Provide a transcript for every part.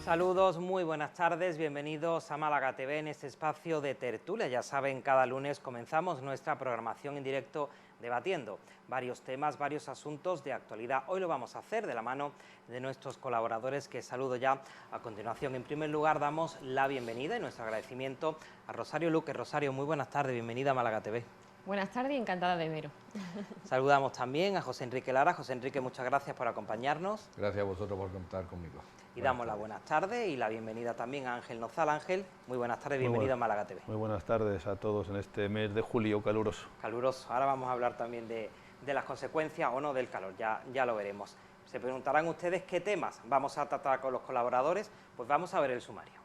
Saludos, muy buenas tardes, bienvenidos a Málaga TV en este espacio de tertulia. Ya saben, cada lunes comenzamos nuestra programación en directo debatiendo varios temas, varios asuntos de actualidad. Hoy lo vamos a hacer de la mano de nuestros colaboradores, que saludo ya a continuación. En primer lugar, damos la bienvenida y nuestro agradecimiento a Rosario Luque. Rosario, muy buenas tardes, bienvenida a Málaga TV. Buenas tardes y encantada de veros. Saludamos también a José Enrique Lara. José Enrique, muchas gracias por acompañarnos. Gracias a vosotros por contar conmigo. Y damos las buenas tardes y la bienvenida también a Ángel Nozal. Ángel, muy buenas tardes, bienvenido a Málaga TV. Muy buenas tardes a todos en este mes de julio caluroso. Caluroso. Ahora vamos a hablar también de las consecuencias o no del calor, ya lo veremos. Se preguntarán ustedes qué temas vamos a tratar con los colaboradores, pues vamos a ver el sumario.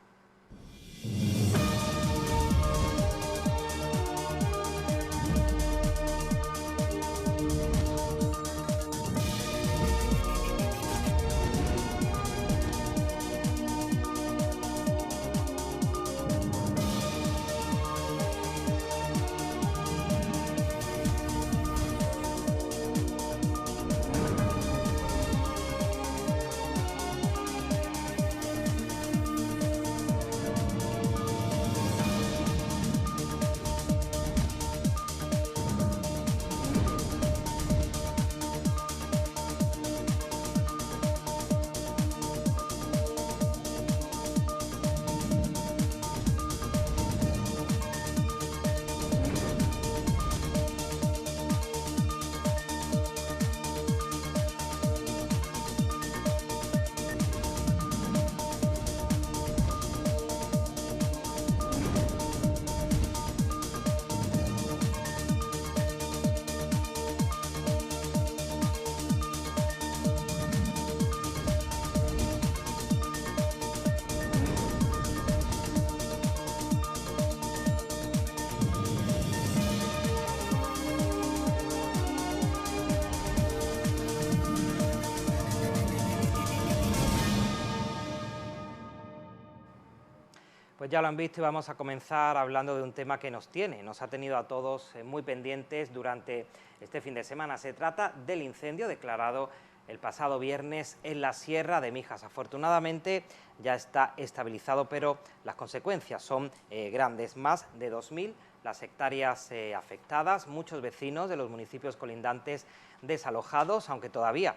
Pues ya lo han visto y vamos a comenzar hablando de un tema que nos ha tenido a todos muy pendientes durante este fin de semana. Se trata del incendio declarado el pasado viernes en la Sierra de Mijas. Afortunadamente ya está estabilizado, pero las consecuencias son grandes. Más de 2.000 las hectáreas afectadas, muchos vecinos de los municipios colindantes desalojados, aunque todavía,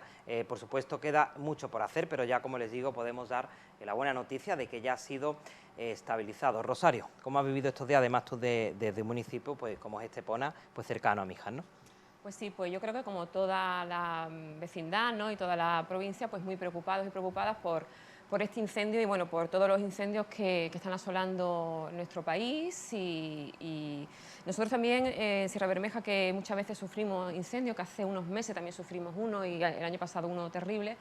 por supuesto, queda mucho por hacer, pero ya, como les digo, podemos dar la buena noticia de que ya ha sido estabilizado. Rosario, ¿cómo has vivido estos días, además tú desde un municipio pues como es Estepona, pues cercano a Mijas, ¿no? Pues sí, pues yo creo que como toda la vecindad, ¿no?, y toda la provincia, pues muy preocupados y preocupadas por este incendio y bueno, por todos los incendios que están asolando nuestro país y nosotros también en Sierra Bermeja, que muchas veces sufrimos incendios, que hace unos meses también sufrimos uno y el año pasado uno terrible,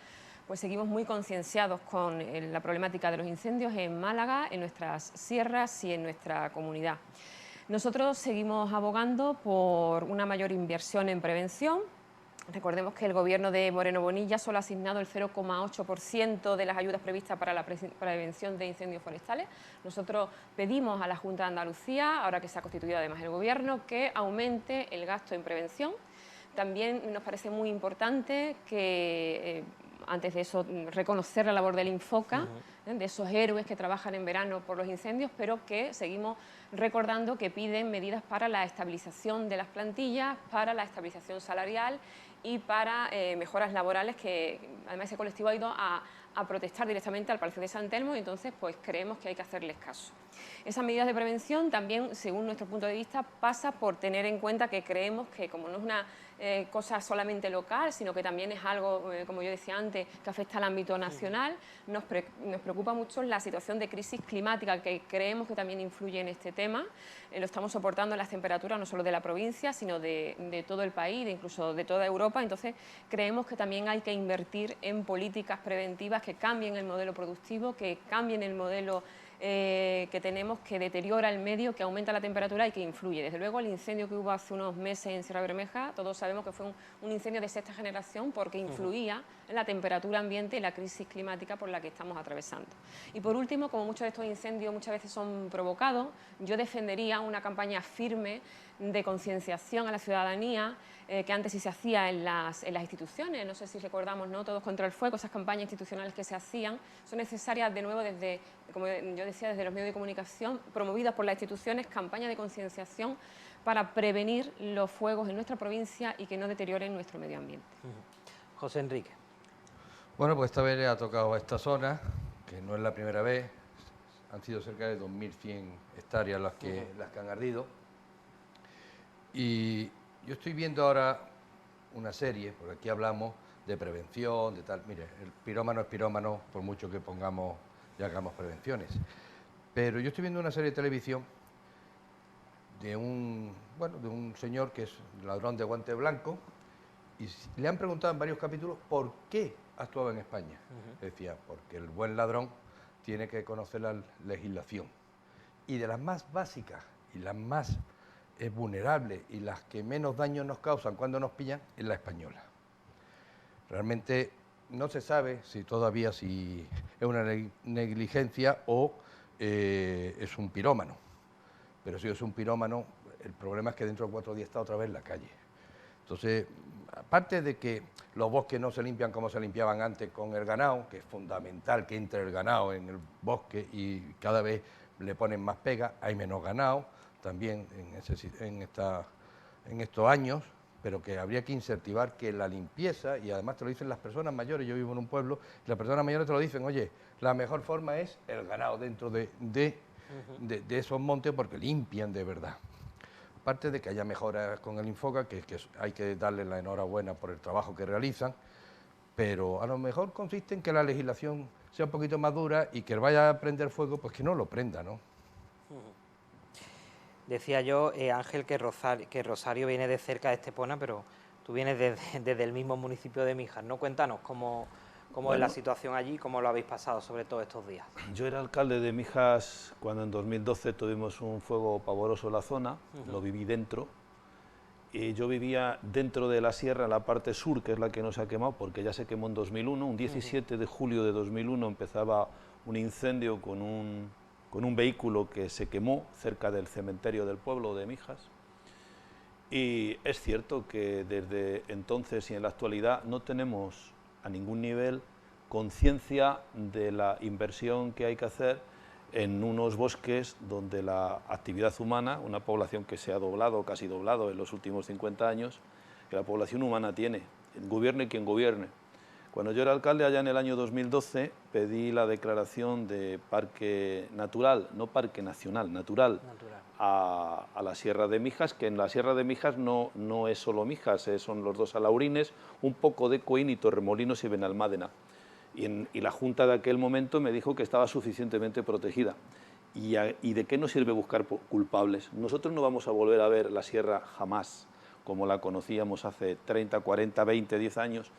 pues seguimos muy concienciados con la problemática de los incendios en Málaga, en nuestras sierras y en nuestra comunidad. Nosotros seguimos abogando por una mayor inversión en prevención. Recordemos que el Gobierno de Moreno Bonilla solo ha asignado el 0,8% de las ayudas previstas para la prevención de incendios forestales. Nosotros pedimos a la Junta de Andalucía, ahora que se ha constituido además el Gobierno, que aumente el gasto en prevención. También nos parece muy importante que, antes de eso, reconocer la labor del Infoca, de esos héroes que trabajan en verano por los incendios, pero que seguimos recordando que piden medidas para la estabilización de las plantillas, para la estabilización salarial y para mejoras laborales, que además ese colectivo ha ido a protestar directamente al Palacio de San Telmo y entonces pues creemos que hay que hacerles caso. Esas medidas de prevención también, según nuestro punto de vista, pasa por tener en cuenta que creemos que, como no es una cosa solamente local, sino que también es algo, como yo decía antes, que afecta al ámbito nacional, nos preocupa mucho la situación de crisis climática, que creemos que también influye en este tema. Lo estamos soportando en las temperaturas no solo de la provincia, sino de todo el país, incluso de toda Europa. Entonces creemos que también hay que invertir en políticas preventivas que cambien el modelo productivo, que cambien el modelo que tenemos, que deteriora el medio, que aumenta la temperatura y que influye. Desde luego, el incendio que hubo hace unos meses en Sierra Bermeja, todos sabemos que fue un incendio de sexta generación porque influía en la temperatura ambiente y la crisis climática por la que estamos atravesando. Y por último, como muchos de estos incendios muchas veces son provocados, yo defendería una campaña firme de concienciación a la ciudadanía, que antes sí se hacía en las instituciones. No sé si recordamos, ¿no?, Todos contra el fuego, esas campañas institucionales que se hacían, son necesarias de nuevo desde, como yo decía, desde los medios de comunicación, promovidas por las instituciones, campañas de concienciación para prevenir los fuegos en nuestra provincia y que no deterioren nuestro medio ambiente. José Enrique. Bueno, pues esta vez le ha tocado a esta zona, que no es la primera vez, han sido cerca de 2.100 hectáreas las que han ardido. Y yo estoy viendo ahora una serie, porque aquí hablamos de prevención, de tal. Mire, el pirómano es pirómano, por mucho que pongamos y hagamos prevenciones. Pero yo estoy viendo una serie de televisión de un señor que es ladrón de guante blanco, y le han preguntado en varios capítulos por qué actuaba en España. Decía, porque el buen ladrón tiene que conocer la legislación. Y de las más básicas y las más vulnerables y las que menos daño nos causan cuando nos pillan es la española. Realmente no se sabe si todavía si es una negligencia o es un pirómano. Pero si es un pirómano, el problema es que dentro de 4 días está otra vez en la calle. Entonces, aparte de que los bosques no se limpian como se limpiaban antes con el ganado, que es fundamental que entre el ganado en el bosque y cada vez le ponen más pega, hay menos ganado también en estos años, pero que habría que incentivar que la limpieza, y además te lo dicen las personas mayores, yo vivo en un pueblo, y las personas mayores te lo dicen, oye, la mejor forma es el ganado dentro de esos montes porque limpian de verdad. Aparte de que haya mejoras con el Infoca, que hay que darle la enhorabuena por el trabajo que realizan, pero a lo mejor consiste en que la legislación sea un poquito más dura y que vaya a prender fuego, pues que no lo prenda, ¿no? Decía yo, Ángel, que Rosario viene de cerca de Estepona, pero tú vienes desde el mismo municipio de Mijas, ¿no? Cuéntanos cómo es la situación allí, cómo lo habéis pasado sobre todo estos días. Yo era alcalde de Mijas cuando en 2012 tuvimos un fuego pavoroso en la zona, lo viví dentro. Y yo vivía dentro de la sierra, la parte sur, que es la que no se ha quemado, porque ya se quemó en 2001. Un 17 de julio de 2001 empezaba un incendio con un vehículo que se quemó cerca del cementerio del pueblo de Mijas. Y es cierto que desde entonces y en la actualidad no tenemos a ningún nivel conciencia de la inversión que hay que hacer en unos bosques donde la actividad humana, una población que se ha doblado, casi doblado en los últimos 50 años, que la población humana tiene, gobierne quien gobierne. Cuando yo era alcalde, allá en el año 2012, pedí la declaración de parque natural, no parque nacional, natural. A la Sierra de Mijas, que en la Sierra de Mijas no es solo Mijas, son los dos Alaurines, un poco de Coín y Torremolinos y Benalmádena. Y la Junta de aquel momento me dijo que estaba suficientemente protegida. ¿Y de qué nos sirve buscar culpables? Nosotros no vamos a volver a ver la sierra jamás, como la conocíamos hace 30, 40, 20, 10 años,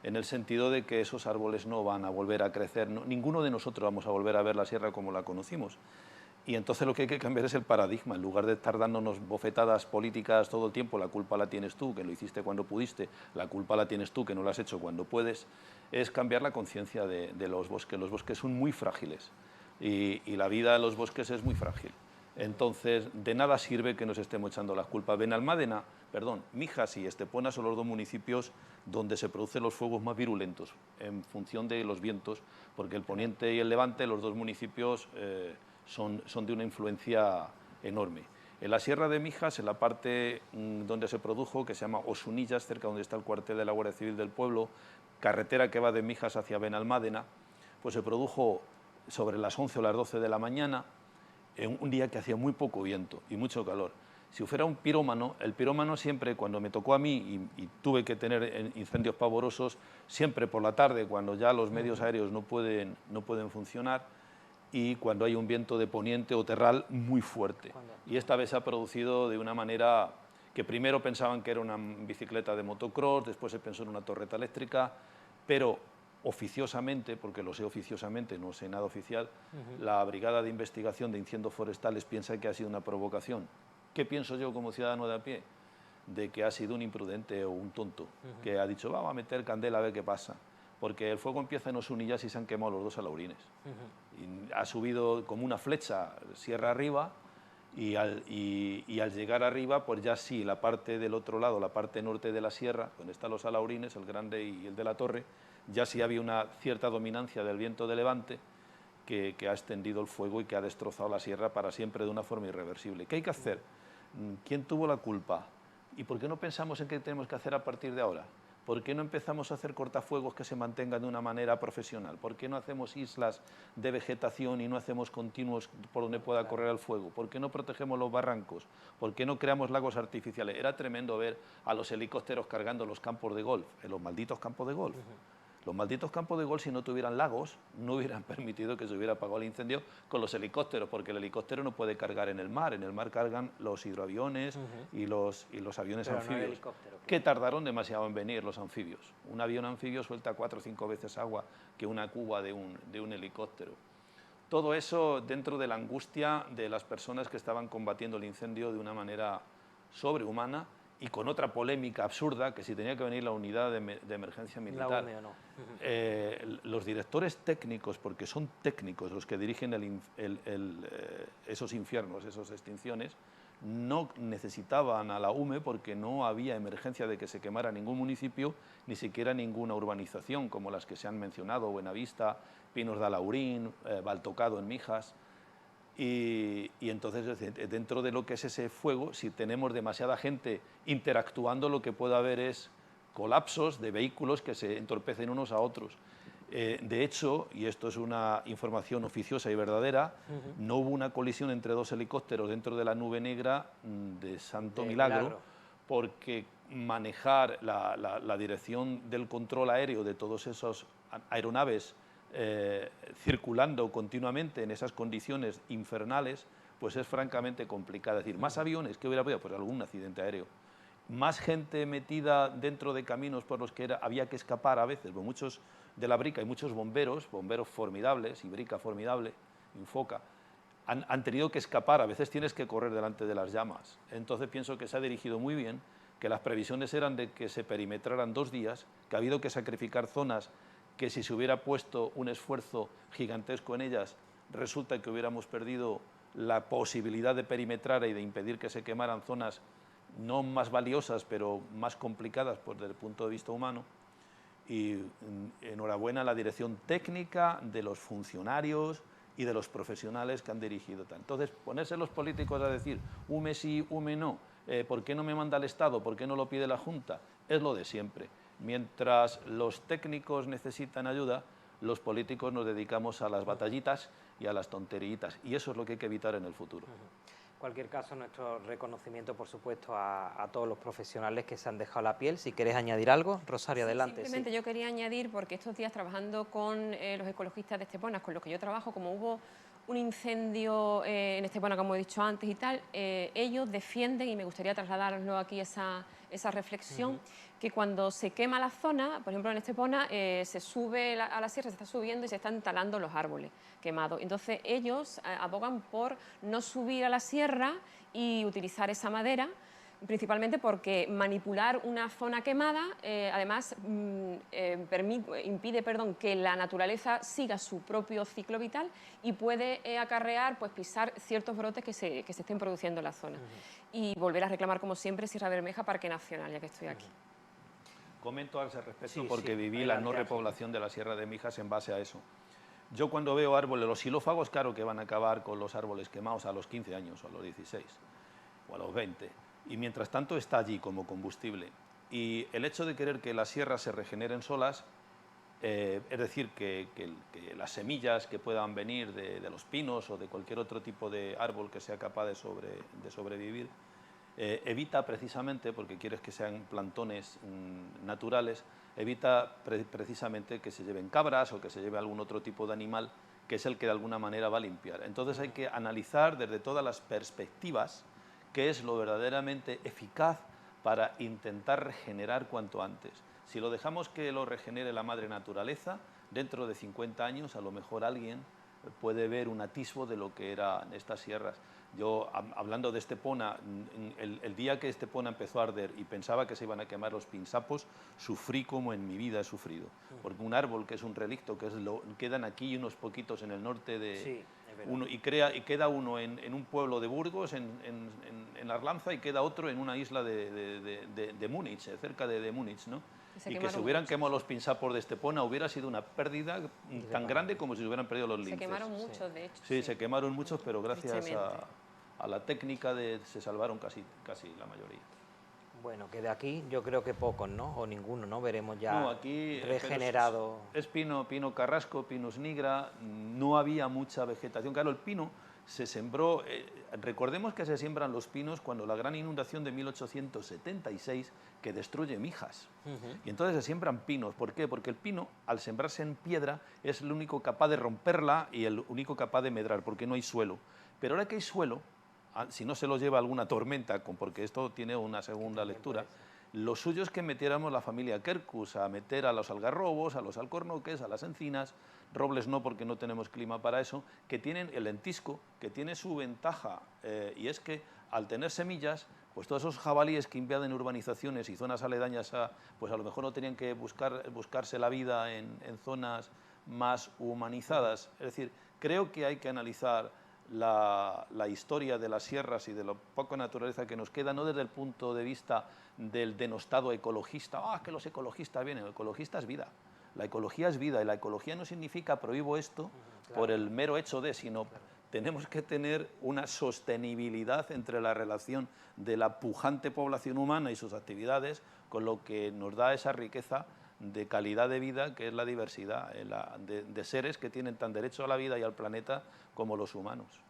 en el sentido de que esos árboles no van a volver a crecer. No, ninguno de nosotros vamos a volver a ver la sierra como la conocimos. Y entonces lo que hay que cambiar es el paradigma. En lugar de estar dándonos bofetadas políticas todo el tiempo, la culpa la tienes tú, que lo hiciste cuando pudiste, la culpa la tienes tú, que no lo has hecho cuando puedes, es cambiar la conciencia de los bosques. Los bosques son muy frágiles y la vida de los bosques es muy frágil. Entonces, de nada sirve que nos estemos echando las culpas. Mijas y Estepona son los dos municipios donde se producen los fuegos más virulentos en función de los vientos, porque el Poniente y el Levante, los dos municipios, son de una influencia enorme. En la Sierra de Mijas, en la parte donde se produjo, que se llama Osunillas, cerca donde está el cuartel de la Guardia Civil del pueblo, carretera que va de Mijas hacia Benalmádena, pues se produjo sobre las 11 o las 12 de la mañana, en un día que hacía muy poco viento y mucho calor. Si fuera un pirómano, el pirómano siempre, cuando me tocó a mí y tuve que tener incendios pavorosos, siempre por la tarde, cuando ya los medios aéreos no pueden funcionar, y cuando hay un viento de poniente o terral muy fuerte. Y esta vez se ha producido de una manera que primero pensaban que era una bicicleta de motocross, después se pensó en una torreta eléctrica, pero oficiosamente, porque lo sé oficiosamente, no sé nada oficial, la Brigada de Investigación de Incendios Forestales piensa que ha sido una provocación. ¿Qué pienso yo como ciudadano de a pie? De que ha sido un imprudente o un tonto, que ha dicho, vamos a meter candela a ver qué pasa. Porque el fuego empieza en Osunillas y se han quemado los dos alaurines. Y ha subido como una flecha sierra arriba y al llegar arriba, pues ya sí, la parte del otro lado, la parte norte de la sierra, donde están los alaurines, el Grande y el de la Torre, ya sí había una cierta dominancia del viento de levante que ha extendido el fuego y que ha destrozado la sierra para siempre de una forma irreversible. ¿Qué hay que hacer? ¿Quién tuvo la culpa? ¿Y por qué no pensamos en qué tenemos que hacer a partir de ahora? ¿Por qué no empezamos a hacer cortafuegos que se mantengan de una manera profesional? ¿Por qué no hacemos islas de vegetación y no hacemos continuos por donde pueda correr el fuego? ¿Por qué no protegemos los barrancos? ¿Por qué no creamos lagos artificiales? Era tremendo ver a los helicópteros cargando los campos de golf, en los malditos campos de golf. Los malditos campos de golf, si no tuvieran lagos, no hubieran permitido que se hubiera apagado el incendio con los helicópteros, porque el helicóptero no puede cargar en el mar cargan los hidroaviones y los aviones anfibios, que tardaron demasiado en venir los anfibios. Un avión anfibio suelta 4 o 5 veces agua que una cuba de un helicóptero. Todo eso dentro de la angustia de las personas que estaban combatiendo el incendio de una manera sobrehumana, y con otra polémica absurda, que si tenía que venir la unidad de emergencia militar, los directores técnicos, porque son técnicos los que dirigen esos infiernos, esas extinciones, no necesitaban a la UME porque no había emergencia de que se quemara ningún municipio, ni siquiera ninguna urbanización, como las que se han mencionado, Buenavista, Pinos de Alaurín, Baltocado en Mijas. Y entonces, dentro de lo que es ese fuego, si tenemos demasiada gente interactuando, lo que puede haber es colapsos de vehículos que se entorpecen unos a otros. De hecho, y esto es una información oficiosa y verdadera, no hubo una colisión entre 2 helicópteros dentro de la nube negra de Santo Milagro, porque manejar la dirección del control aéreo de todos esos aeronaves circulando continuamente en esas condiciones infernales, pues es francamente complicado. Es decir, más aviones, ¿qué hubiera podido? Pues algún accidente aéreo. Más gente metida dentro de caminos por los que había que escapar a veces, pues muchos de la Brica, hay muchos bomberos formidables, y Brica formidable, Infoca, han tenido que escapar, a veces tienes que correr delante de las llamas. Entonces pienso que se ha dirigido muy bien, que las previsiones eran de que se perimetraran 2 días, que ha habido que sacrificar zonas que si se hubiera puesto un esfuerzo gigantesco en ellas, resulta que hubiéramos perdido la posibilidad de perimetrar y de impedir que se quemaran zonas no más valiosas, pero más complicadas desde el punto de vista humano. Y enhorabuena a la dirección técnica, de los funcionarios y de los profesionales que han dirigido. Entonces, ponerse los políticos a decir, UME sí, UME no, ¿por qué no me manda el Estado? ¿Por qué no lo pide la Junta? Es lo de siempre. Mientras los técnicos necesitan ayuda, los políticos nos dedicamos a las batallitas y a las tonterías, y eso es lo que hay que evitar en el futuro. En cualquier caso, nuestro reconocimiento, por supuesto, a todos los profesionales que se han dejado la piel. Si quieres añadir algo, Rosario, adelante. Simplemente yo quería añadir, porque estos días trabajando con los ecologistas de Estepona, con los que yo trabajo, como hubo un incendio en Estepona, como he dicho antes y tal, ellos defienden, y me gustaría trasladarlo aquí esa reflexión, que cuando se quema la zona, por ejemplo en Estepona, se sube a la sierra, se está subiendo y se están talando los árboles quemados. Entonces ellos abogan por no subir a la sierra y utilizar esa madera, principalmente porque manipular una zona quemada, además, impide que la naturaleza siga su propio ciclo vital y puede acarrear, pues, pisar ciertos brotes que se estén produciendo en la zona. Y volver a reclamar, como siempre, Sierra Bermeja Parque Nacional, ya que estoy aquí. Comento al respecto porque viví la no repoblación de la Sierra de Mijas en base a eso. Yo cuando veo árboles, los xilófagos, claro que van a acabar con los árboles quemados a los 15 años, o a los 16, o a los 20. Y mientras tanto está allí como combustible. Y el hecho de querer que las sierras se regeneren solas, es decir, que las semillas que puedan venir de los pinos o de cualquier otro tipo de árbol que sea capaz de sobrevivir, evita precisamente, porque quieres que sean plantones naturales, evita precisamente que se lleven cabras o que se lleve algún otro tipo de animal, que es el que de alguna manera va a limpiar. Entonces hay que analizar desde todas las perspectivas qué es lo verdaderamente eficaz para intentar regenerar cuanto antes. Si lo dejamos que lo regenere la madre naturaleza, dentro de 50 años a lo mejor alguien puede ver un atisbo de lo que eran estas sierras. Yo, hablando de Estepona, el día que Estepona empezó a arder y pensaba que se iban a quemar los pinsapos, sufrí como en mi vida he sufrido. Porque un árbol que es un relicto, quedan aquí unos poquitos en el norte de... Sí, y queda uno en un pueblo de Burgos, en Arlanza, y queda otro en una isla de Múnich, cerca de Múnich, ¿no? Y que se hubieran quemado los pinsapos de Estepona hubiera sido una pérdida tan grande como si se hubieran perdido los linces. Se quemaron muchos, de hecho. Sí, se quemaron muchos, pero gracias a la técnica se salvaron casi la mayoría. Bueno, que de aquí yo creo que pocos, ¿no? O ninguno, ¿no? Veremos ya no, aquí, regenerado. Es pino carrasco, pinus nigra, no había mucha vegetación. Claro, el pino se sembró, recordemos que se siembran los pinos cuando la gran inundación de 1876 que destruye Mijas. Y entonces se siembran pinos. ¿Por qué? Porque el pino, al sembrarse en piedra, es el único capaz de romperla y el único capaz de medrar, porque no hay suelo. Pero ahora que hay suelo, si no se lo lleva alguna tormenta, porque esto tiene una segunda lectura, lo suyo es que metiéramos la familia Quercus a meter a los algarrobos, a los alcornoques, a las encinas, robles no porque no tenemos clima para eso, que tienen el lentisco, que tiene su ventaja, y es que al tener semillas, pues todos esos jabalíes que invaden urbanizaciones y zonas aledañas pues a lo mejor no tenían que buscarse la vida en zonas más humanizadas. Es decir, creo que hay que analizar la historia de las sierras y de la poca naturaleza que nos queda, no desde el punto de vista del denostado ecologista, que los ecologistas vienen, el ecologista es vida, la ecología es vida, y la ecología no significa prohíbo esto por el mero hecho de, sino tenemos que tener una sostenibilidad entre la relación de la pujante población humana y sus actividades con lo que nos da esa riqueza de calidad de vida, que es la diversidad de seres que tienen tan derecho a la vida y al planeta como los humanos.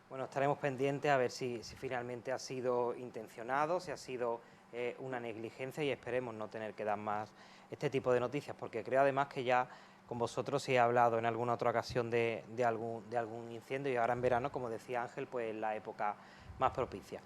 Bueno, estaremos pendientes a ver si finalmente ha sido intencionado, si ha sido una negligencia, y esperemos no tener que dar más este tipo de noticias, porque creo además que ya con vosotros sí he hablado en alguna otra ocasión de algún incendio, y ahora en verano, como decía Ángel, pues la época más propicia.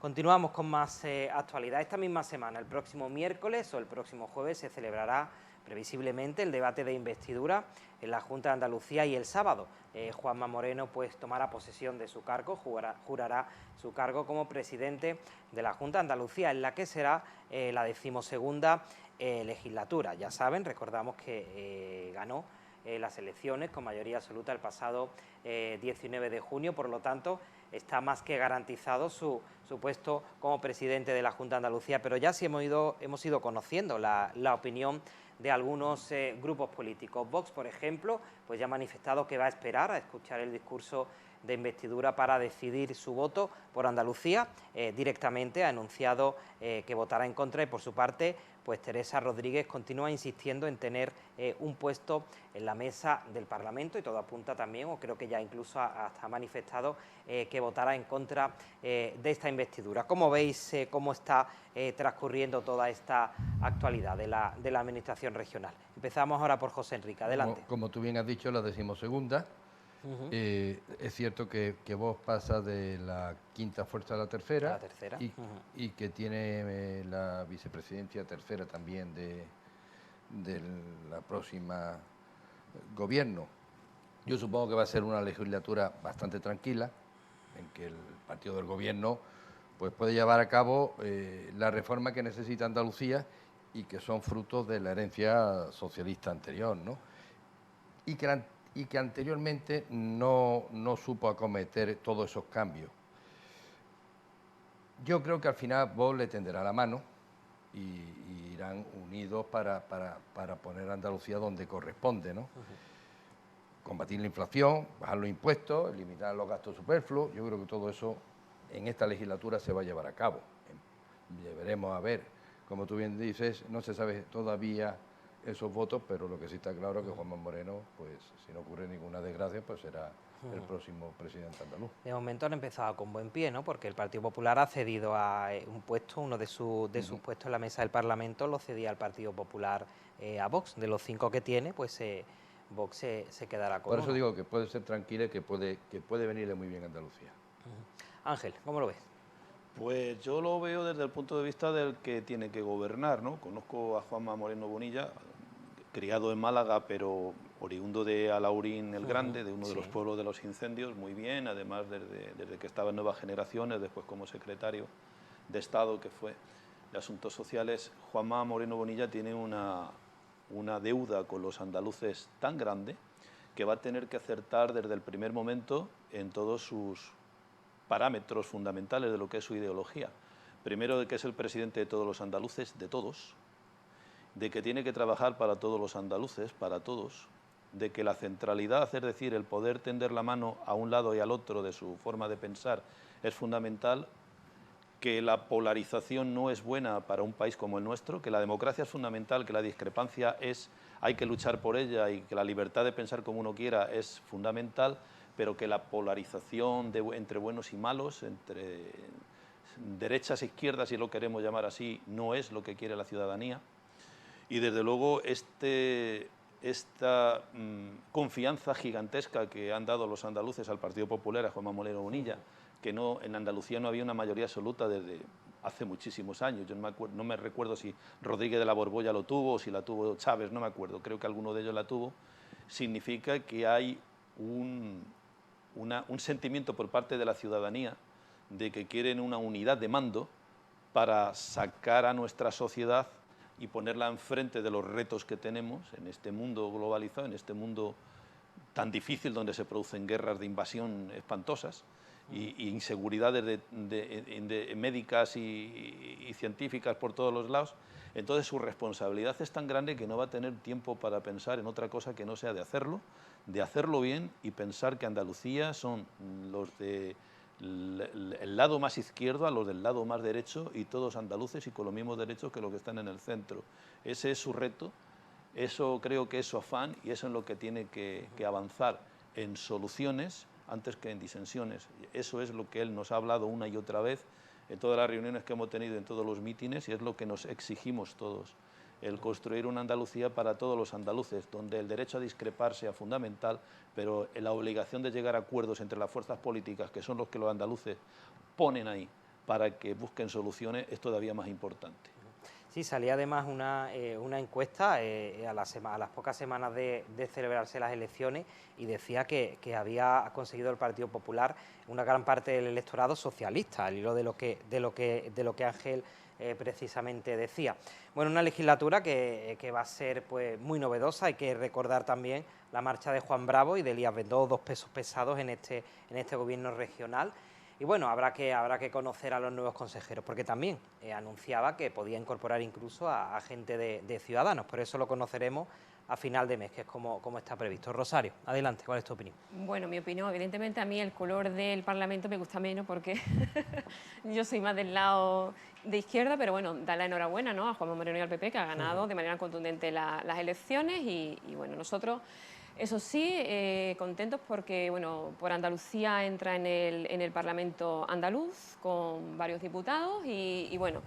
Continuamos con más actualidad. Esta misma semana, el próximo miércoles o el próximo jueves, se celebrará previsiblemente el debate de investidura en la Junta de Andalucía, y el sábado Juanma Moreno pues tomará posesión de su cargo, jurará su cargo como presidente de la Junta de Andalucía, en la que será la 12ª legislatura. Ya saben, recordamos que ganó las elecciones con mayoría absoluta el pasado 19 de junio, por lo tanto está más que garantizado su puesto como presidente de la Junta de Andalucía, pero ya sí hemos ido conociendo la opinión de algunos grupos políticos. Vox, por ejemplo, pues ya ha manifestado que va a esperar a escuchar el discurso de investidura para decidir su voto por Andalucía. Directamente ha anunciado que votará en contra, y por su parte pues Teresa Rodríguez continúa insistiendo en tener un puesto en la mesa del Parlamento, y todo apunta también, o creo que ya incluso hasta ha manifestado que votará en contra de esta investidura. ¿Cómo veis cómo está transcurriendo toda esta actualidad de la Administración regional? Empezamos ahora por José Enrique, adelante. Como tú bien has dicho, la 12ª. Es cierto que Vox pasa de la 5ª fuerza a la tercera, y que tiene la vicepresidencia tercera también de la próxima gobierno. Yo supongo que va a ser una legislatura bastante tranquila, en que el partido del gobierno pues puede llevar a cabo la reforma que necesita Andalucía, y que son frutos de la herencia socialista anterior, ¿no? Y que anteriormente no supo acometer todos esos cambios. Yo creo que al final Vox le tenderá la mano y irán unidos para poner a Andalucía donde corresponde, ¿no? Combatir la inflación, bajar los impuestos, eliminar los gastos superfluos. Yo creo que todo eso en esta legislatura se va a llevar a cabo. Veremos a ver, como tú bien dices, no se sabe todavía esos votos, pero lo que sí está claro es que Juanma Moreno, pues si no ocurre ninguna desgracia, pues será el próximo presidente andaluz. De momento han empezado con buen pie, ¿no? Porque el Partido Popular ha cedido a un puesto, uno de sus puestos en la mesa del Parlamento lo cedía al Partido Popular a Vox. De los 5 que tiene, pues Vox se quedará con Por eso uno. digo que puede ser tranquila y que puede venirle muy bien a Andalucía. Ángel, ¿cómo lo ves? Pues yo lo veo desde el punto de vista del que tiene que gobernar, ¿no? Conozco a Juanma Moreno Bonilla, criado en Málaga, pero oriundo de Alhaurín el Grande, de uno de los pueblos de los incendios, muy bien, además desde que estaba en Nuevas Generaciones, después como secretario de Estado que fue de Asuntos Sociales. Juanma Moreno Bonilla tiene una deuda con los andaluces tan grande que va a tener que acertar desde el primer momento en todos sus parámetros fundamentales de lo que es su ideología. Primero, de que es el presidente de todos los andaluces, de todos, de que tiene que trabajar para todos los andaluces, para todos, de que la centralidad, es decir, el poder tender la mano a un lado y al otro de su forma de pensar, es fundamental, que la polarización no es buena para un país como el nuestro, que la democracia es fundamental, que la discrepancia hay que luchar por ella y que la libertad de pensar como uno quiera es fundamental, pero que la polarización entre buenos y malos, entre derechas e izquierdas, si lo queremos llamar así, no es lo que quiere la ciudadanía. Y desde luego esta confianza gigantesca que han dado los andaluces al Partido Popular, a Juanma Moreno Bonilla, que en Andalucía no había una mayoría absoluta desde hace muchísimos años. Yo no me recuerdo si Rodríguez de la Borbolla lo tuvo o si la tuvo Chávez, no me acuerdo, creo que alguno de ellos la tuvo. Significa que hay un sentimiento por parte de la ciudadanía de que quieren una unidad de mando para sacar a nuestra sociedad y ponerla enfrente de los retos que tenemos en este mundo globalizado, en este mundo tan difícil donde se producen guerras de invasión espantosas y inseguridades médicas y científicas por todos los lados. Entonces su responsabilidad es tan grande que no va a tener tiempo para pensar en otra cosa que no sea de hacerlo bien y pensar que Andalucía son los del lado más izquierdo a los del lado más derecho y todos andaluces y con los mismos derechos que los que están en el centro. Ese es su reto, eso creo que es su afán y eso es lo que tiene que avanzar en soluciones antes que en disensiones. Eso es lo que él nos ha hablado una y otra vez en todas las reuniones que hemos tenido, en todos los mítines, y es lo que nos exigimos todos, el construir una Andalucía para todos los andaluces, donde el derecho a discrepar sea fundamental, pero la obligación de llegar a acuerdos entre las fuerzas políticas, que son los que los andaluces ponen ahí para que busquen soluciones, es todavía más importante. Sí, salía además una encuesta a las pocas semanas de celebrarse las elecciones y decía que había conseguido el Partido Popular una gran parte del electorado socialista, al hilo de lo que Ángel precisamente decía. Bueno, una legislatura que va a ser pues muy novedosa. Hay que recordar también la marcha de Juan Bravo y de Elías Bendodo, dos pesos pesados en este gobierno regional. Y bueno, habrá que conocer a los nuevos consejeros, porque también anunciaba que podía incorporar incluso a gente de Ciudadanos. Por eso lo conoceremos a final de mes, que es como está previsto. Rosario, adelante, ¿cuál es tu opinión? Bueno, mi opinión, evidentemente a mí el color del Parlamento me gusta menos porque yo soy más del lado de izquierda, pero bueno, da la enhorabuena, ¿no?, a Juanma Moreno y al PP, que ha ganado de manera contundente las elecciones y bueno, nosotros... Eso sí, contentos porque bueno, por Andalucía entra en el Parlamento andaluz con varios diputados y bueno,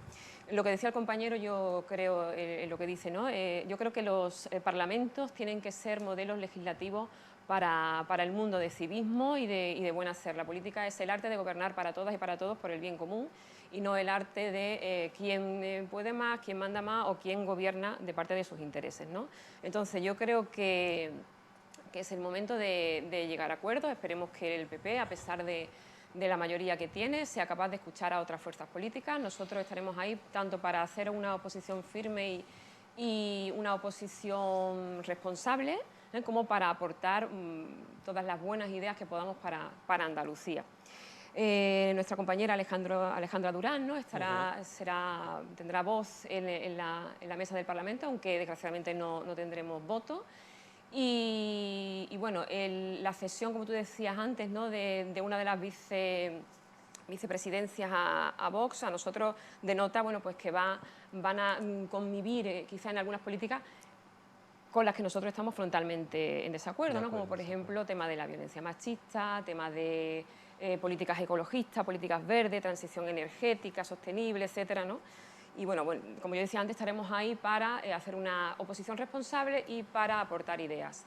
lo que decía el compañero yo creo en lo que dice, ¿no? Yo creo que los parlamentos tienen que ser modelos legislativos para el mundo de civismo y de buen hacer. La política es el arte de gobernar para todas y para todos por el bien común y no el arte de quién puede más, quién manda más o quién gobierna de parte de sus intereses, ¿no? Entonces yo creo que es el momento de llegar a acuerdos. Esperemos que el PP, a pesar de la mayoría que tiene, sea capaz de escuchar a otras fuerzas políticas. Nosotros estaremos ahí tanto para hacer una oposición firme y una oposición responsable, como para aportar todas las buenas ideas que podamos para Andalucía. Nuestra compañera Alejandra Durán, ¿no?, tendrá voz en la mesa del Parlamento, aunque desgraciadamente no tendremos voto. Y bueno, la cesión, como tú decías antes, ¿no?, de una de las vicepresidencias a Vox, a nosotros denota bueno, pues que van a convivir quizá en algunas políticas con las que nosotros estamos frontalmente en desacuerdo, ¿no?, como por ejemplo tema de la violencia machista, tema de políticas ecologistas, políticas verdes, transición energética, sostenible, etcétera, ¿no? Y bueno, como yo decía antes, estaremos ahí para hacer una oposición responsable y para aportar ideas.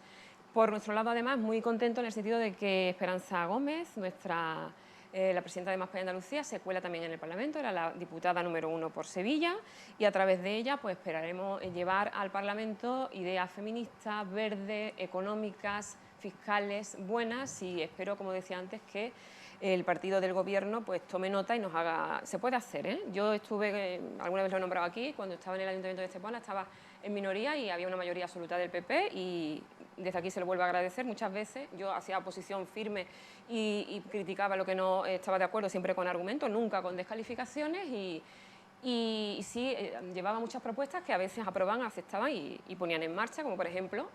Por nuestro lado, además, muy contento en el sentido de que Esperanza Gómez, nuestra la presidenta de Más País Andalucía se cuela también en el Parlamento, era la diputada número 1 por Sevilla, y a través de ella pues esperaremos llevar al Parlamento ideas feministas, verdes, económicas, fiscales, buenas, y espero, como decía antes, que el partido del Gobierno pues tome nota y nos haga... Se puede hacer, ¿eh? Yo estuve, alguna vez lo he nombrado aquí, cuando estaba en el Ayuntamiento de Estepona, estaba en minoría y había una mayoría absoluta del PP, y desde aquí se lo vuelvo a agradecer. Muchas veces yo hacía oposición firme y criticaba lo que no estaba de acuerdo, siempre con argumentos, nunca con descalificaciones, y sí, llevaba muchas propuestas que a veces aprobaban, aceptaban y ponían en marcha, como por ejemplo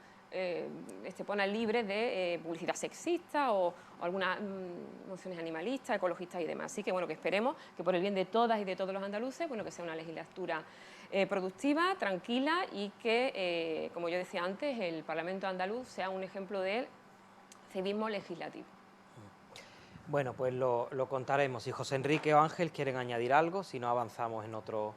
Estepona libre de publicidad sexista o algunas mociones animalistas, ecologistas y demás. Así que bueno, que esperemos que por el bien de todas y de todos los andaluces, bueno, que sea una legislatura productiva, tranquila, y que, como yo decía antes, el Parlamento andaluz sea un ejemplo de civismo legislativo. Bueno, pues lo contaremos. Si José Enrique o Ángel quieren añadir algo, si no avanzamos en otro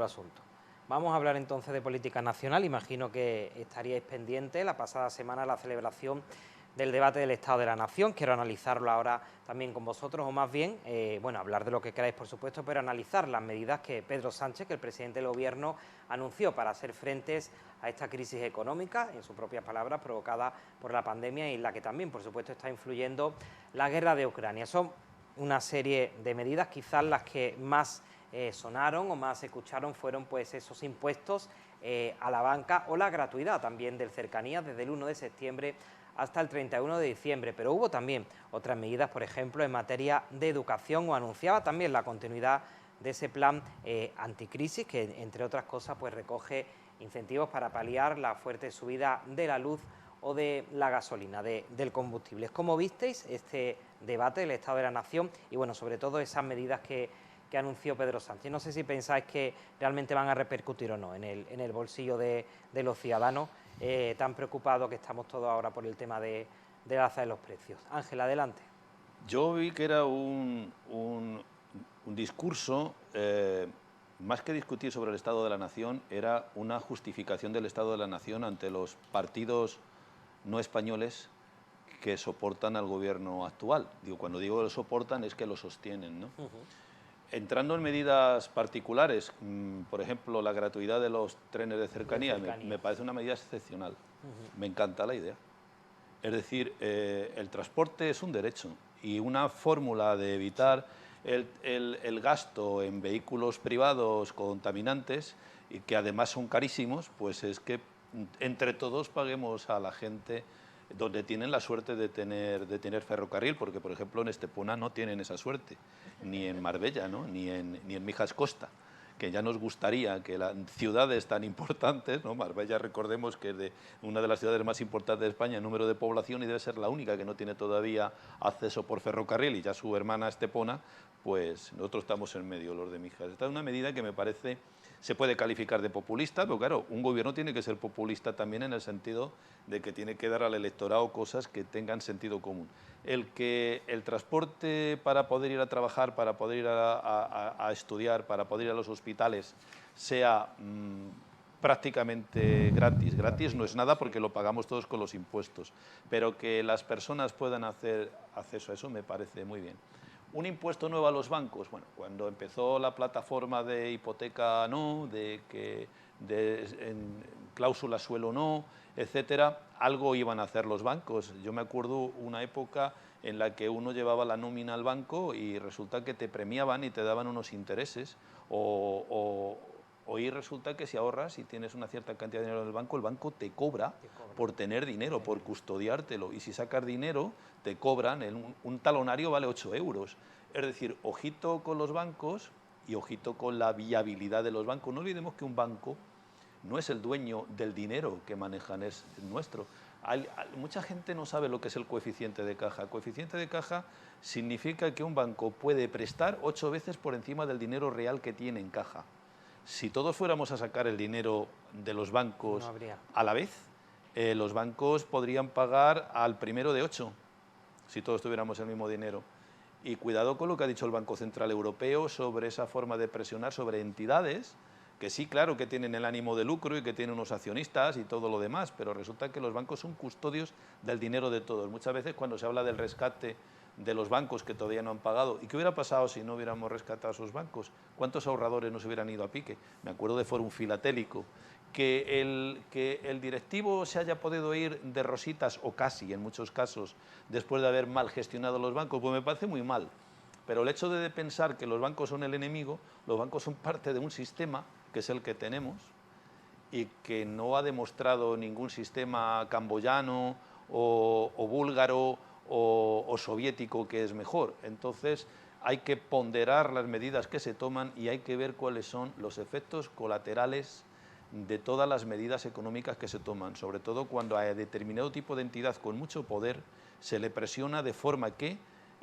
asunto. Vamos a hablar entonces de política nacional. Imagino que estaríais pendientes la pasada semana la celebración del debate del Estado de la Nación. Quiero analizarlo ahora también con vosotros, o más bien, bueno, hablar de lo que queráis, por supuesto, pero analizar las medidas que Pedro Sánchez, que el presidente del Gobierno, anunció para hacer frentes a esta crisis económica, en sus propias palabras, provocada por la pandemia, y en la que también, por supuesto, está influyendo la guerra de Ucrania. Son una serie de medidas, quizás las que más sonaron o más se escucharon fueron pues esos impuestos a la banca o la gratuidad también del Cercanías desde el 1 de septiembre hasta el 31 de diciembre, pero hubo también otras medidas, por ejemplo, en materia de educación, o anunciaba también la continuidad de ese plan anticrisis que, entre otras cosas, pues recoge incentivos para paliar la fuerte subida de la luz o de la gasolina, del combustible. ¿Cómo visteis este debate del Estado de la Nación y, bueno, sobre todo esas medidas que anunció Pedro Sánchez? No sé si pensáis que realmente van a repercutir o no en el bolsillo de los ciudadanos, tan preocupados que estamos todos ahora por el tema de la alza de los precios. Ángel, adelante. Yo vi que era un discurso, más que discutir sobre el Estado de la Nación, era una justificación del Estado de la Nación ante los partidos no españoles que soportan al gobierno actual. Digo, cuando digo que lo soportan es que lo sostienen, ¿no? Entrando en medidas particulares, por ejemplo, la gratuidad de los trenes de cercanía, me parece una medida excepcional. Me encanta la idea. Es decir, el transporte es un derecho, y una fórmula de evitar el gasto en vehículos privados contaminantes, y que además son carísimos, pues es que entre todos paguemos a la gente donde tienen la suerte de tener ferrocarril, porque por ejemplo en Estepona no tienen esa suerte, ni en Marbella, ¿no? ni en Mijas Costa, que ya nos gustaría que las ciudades tan importantes, ¿no? Marbella, recordemos que es una de las ciudades más importantes de España en número de población, y debe ser la única que no tiene todavía acceso por ferrocarril, y ya su hermana Estepona, pues nosotros estamos en medio, los de Mijas. Esta es una medida que me parece, se puede calificar de populista, pero claro, un gobierno tiene que ser populista también en el sentido de que tiene que dar al electorado cosas que tengan sentido común. El que el transporte para poder ir a trabajar, para poder ir a estudiar, para poder ir a los hospitales, sea prácticamente gratis. Gratis no es nada porque lo pagamos todos con los impuestos, pero que las personas puedan hacer acceso a eso me parece muy bien. Un impuesto nuevo a los bancos. Bueno, cuando empezó la plataforma de hipoteca no, en cláusula suelo no, etcétera, algo iban a hacer los bancos. Yo me acuerdo una época en la que uno llevaba la nómina al banco y resulta que te premiaban y te daban unos intereses, hoy resulta que si ahorras y tienes una cierta cantidad de dinero en el banco te cobra por tener dinero, por custodiártelo, y si sacas dinero te cobran, un talonario vale 8 euros. Es decir, ojito con los bancos y ojito con la viabilidad de los bancos. No olvidemos que un banco no es el dueño del dinero que manejan, es nuestro. Mucha gente no sabe lo que es el coeficiente de caja. El coeficiente de caja significa que un banco puede prestar 8 veces por encima del dinero real que tiene en caja. Si todos fuéramos a sacar el dinero de los bancos a la vez, los bancos podrían pagar al primero de 8, si todos tuviéramos el mismo dinero. Y cuidado con lo que ha dicho el Banco Central Europeo sobre esa forma de presionar sobre entidades que sí, claro, que tienen el ánimo de lucro y que tienen unos accionistas y todo lo demás, pero resulta que los bancos son custodios del dinero de todos. Muchas veces cuando se habla del rescate de los bancos que todavía no han pagado, ¿y qué hubiera pasado si no hubiéramos rescatado a esos bancos? ¿Cuántos ahorradores nos hubieran ido a pique? Me acuerdo de Fórum Filatélico. Que el directivo se haya podido ir de rositas, o casi en muchos casos, después de haber mal gestionado los bancos, pues me parece muy mal. Pero el hecho de pensar que los bancos son el enemigo, los bancos son parte de un sistema, que es el que tenemos, y que no ha demostrado ningún sistema camboyano o búlgaro o soviético que es mejor. Entonces hay que ponderar las medidas que se toman y hay que ver cuáles son los efectos colaterales de todas las medidas económicas que se toman, sobre todo cuando a determinado tipo de entidad con mucho poder se le presiona de forma que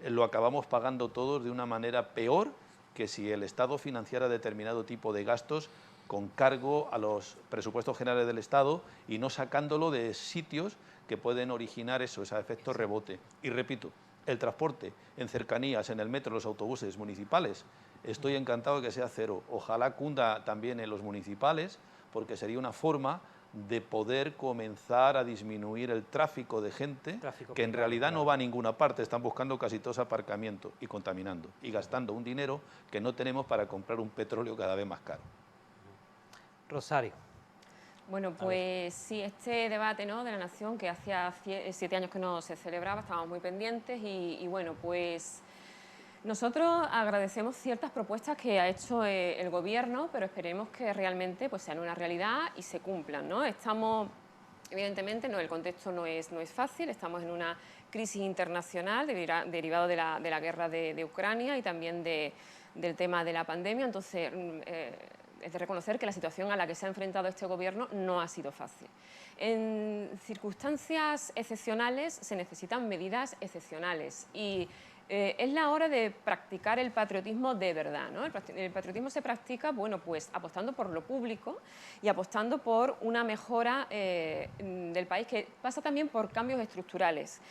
lo acabamos pagando todos de una manera peor que si el Estado financiara determinado tipo de gastos con cargo a los presupuestos generales del Estado y no sacándolo de sitios que pueden originar eso, ese efecto rebote. Y repito, el transporte en cercanías, en el metro, los autobuses municipales, estoy encantado de que sea cero. Ojalá cunda también en los municipales, porque sería una forma de poder comenzar a disminuir el tráfico de gente que en realidad no va a ninguna parte, están buscando casi todos aparcamientos y contaminando y gastando un dinero que no tenemos para comprar un petróleo cada vez más caro. Rosario. Bueno, pues sí, este debate, ¿no?, de la Nación, que hacía 7 años que no se celebraba, estábamos muy pendientes y bueno, pues nosotros agradecemos ciertas propuestas que ha hecho el Gobierno, pero esperemos que realmente pues, sean una realidad y se cumplan, ¿no? Estamos, evidentemente, el contexto no es fácil, estamos en una crisis internacional derivado de la guerra de Ucrania y también del tema de la pandemia, entonces es de reconocer que la situación a la que se ha enfrentado este Gobierno no ha sido fácil. En circunstancias excepcionales se necesitan medidas excepcionales y es la hora de practicar el patriotismo de verdad, ¿no? El patriotismo se practica, bueno, pues apostando por lo público y apostando por una mejora del país que pasa también por cambios estructurales.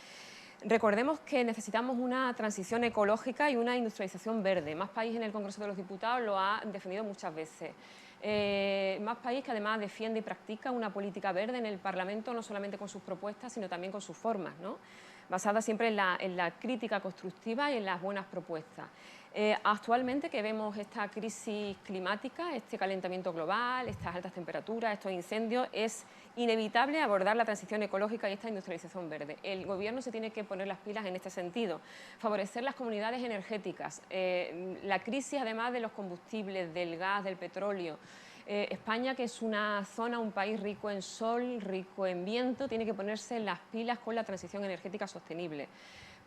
Recordemos que necesitamos una transición ecológica y una industrialización verde. Más País en el Congreso de los Diputados lo ha defendido muchas veces. Más País que además defiende y practica una política verde en el Parlamento, no solamente con sus propuestas, sino también con sus formas, ¿no?, basada siempre en la crítica constructiva y en las buenas propuestas. Actualmente que vemos esta crisis climática, este calentamiento global, estas altas temperaturas, estos incendios, es inevitable abordar la transición ecológica y esta industrialización verde. El Gobierno se tiene que poner las pilas en este sentido, favorecer las comunidades energéticas, la crisis además de los combustibles, del gas, del petróleo. España, que es una zona, un país rico en sol, rico en viento, tiene que ponerse las pilas con la transición energética sostenible.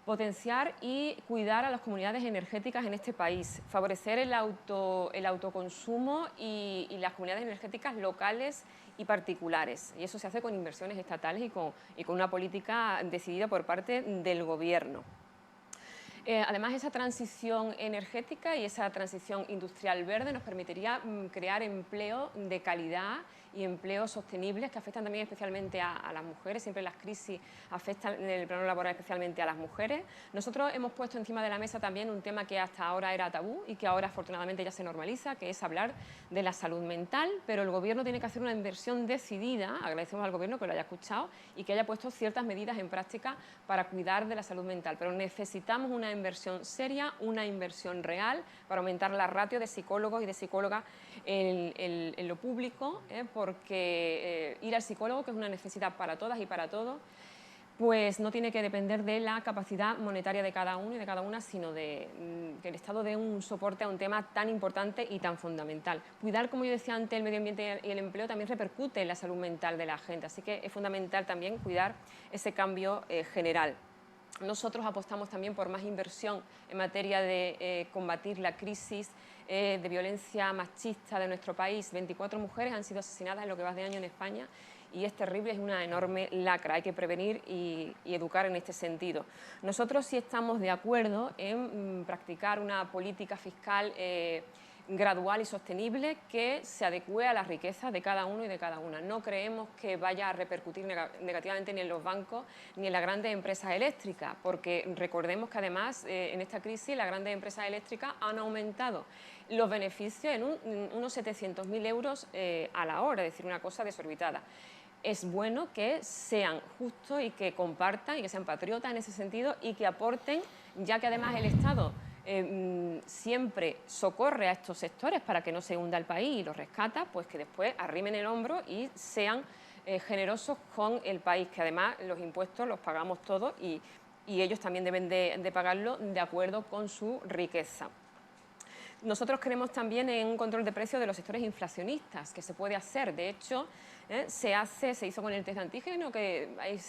Potenciar y cuidar a las comunidades energéticas en este país, favorecer el autoconsumo y las comunidades energéticas locales y particulares. Y eso se hace con inversiones estatales y con una política decidida por parte del Gobierno. Además, esa transición energética y esa transición industrial verde nos permitiría crear empleo de calidad y empleos sostenibles que afectan también especialmente a las mujeres. Siempre las crisis afectan en el plano laboral especialmente a las mujeres. Nosotros hemos puesto encima de la mesa también un tema que hasta ahora era tabú y que ahora afortunadamente ya se normaliza, que es hablar de la salud mental, pero el Gobierno tiene que hacer una inversión decidida, agradecemos al Gobierno que lo haya escuchado y que haya puesto ciertas medidas en práctica para cuidar de la salud mental, pero necesitamos una inversión seria, una inversión real para aumentar la ratio de psicólogos y de psicólogas en lo público, porque ir al psicólogo, que es una necesidad para todas y para todos, pues no tiene que depender de la capacidad monetaria de cada uno y de cada una, sino de que el Estado dé un soporte a un tema tan importante y tan fundamental. Cuidar, como yo decía antes, el medio ambiente y el empleo también repercute en la salud mental de la gente, así que es fundamental también cuidar ese cambio general. Nosotros apostamos también por más inversión en materia de combatir la crisis de violencia machista de nuestro país. 24 mujeres han sido asesinadas en lo que va de año en España y es terrible, es una enorme lacra. Hay que prevenir y educar en este sentido. Nosotros sí estamos de acuerdo en practicar una política fiscal gradual y sostenible que se adecue a las riquezas de cada uno y de cada una. No creemos que vaya a repercutir negativamente ni en los bancos ni en las grandes empresas eléctricas, porque recordemos que además en esta crisis las grandes empresas eléctricas han aumentado los beneficios en unos 700.000 euros a la hora, es decir, una cosa desorbitada. Es bueno que sean justos y que compartan y que sean patriotas en ese sentido y que aporten, ya que además el Estado siempre socorre a estos sectores para que no se hunda el país y los rescata, pues que después arrimen el hombro y sean generosos con el país, que además los impuestos los pagamos todos y ellos también deben de pagarlo de acuerdo con su riqueza. Nosotros creemos también en un control de precios de los sectores inflacionistas, que se puede hacer. De hecho, se hizo con el test de antígeno, que hay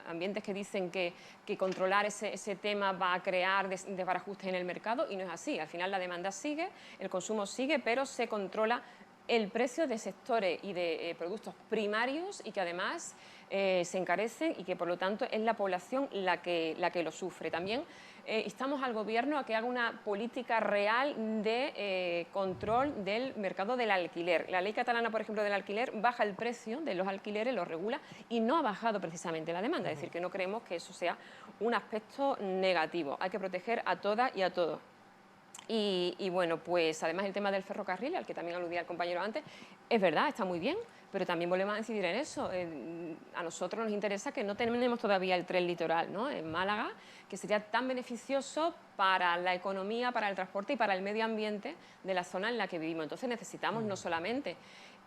ambientes que dicen que controlar ese tema va a crear desbarajustes en el mercado, y no es así. Al final la demanda sigue, el consumo sigue, pero se controla el precio de sectores y de productos primarios y que además se encarecen y que por lo tanto es la población la que lo sufre. También instamos al Gobierno a que haga una política real de control del mercado del alquiler. La ley catalana, por ejemplo, del alquiler baja el precio de los alquileres, lo regula y no ha bajado precisamente la demanda. Es decir, que no creemos que eso sea un aspecto negativo. Hay que proteger a todas y a todos. Y bueno, pues además el tema del ferrocarril, al que también aludía el compañero antes, es verdad, está muy bien, pero también volvemos a incidir en eso. A nosotros nos interesa que no tenemos todavía el tren litoral, ¿no?, en Málaga, que sería tan beneficioso para la economía, para el transporte y para el medio ambiente de la zona en la que vivimos. Entonces necesitamos no solamente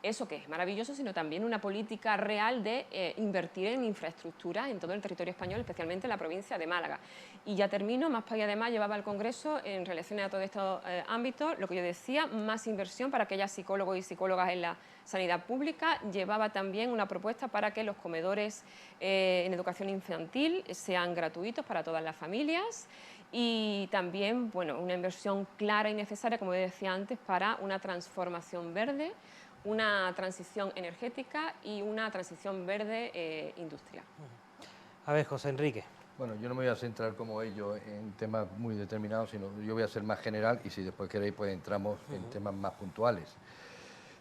eso, que es maravilloso, sino también una política real de invertir en infraestructura en todo el territorio español, especialmente en la provincia de Málaga. Y ya termino, más para allá además llevaba al Congreso en relación a todos estos ámbitos, lo que yo decía, más inversión para que haya psicólogos y psicólogas en la sanidad pública. Llevaba también una propuesta para que los comedores en educación infantil sean gratuitos para todas las familias. Y también, bueno, una inversión clara y necesaria, como decía antes, para una transformación verde, una transición energética y una transición verde industrial. A ver, José Enrique. Bueno, yo no me voy a centrar como ellos en temas muy determinados, sino yo voy a ser más general y si después queréis pues entramos en temas más puntuales.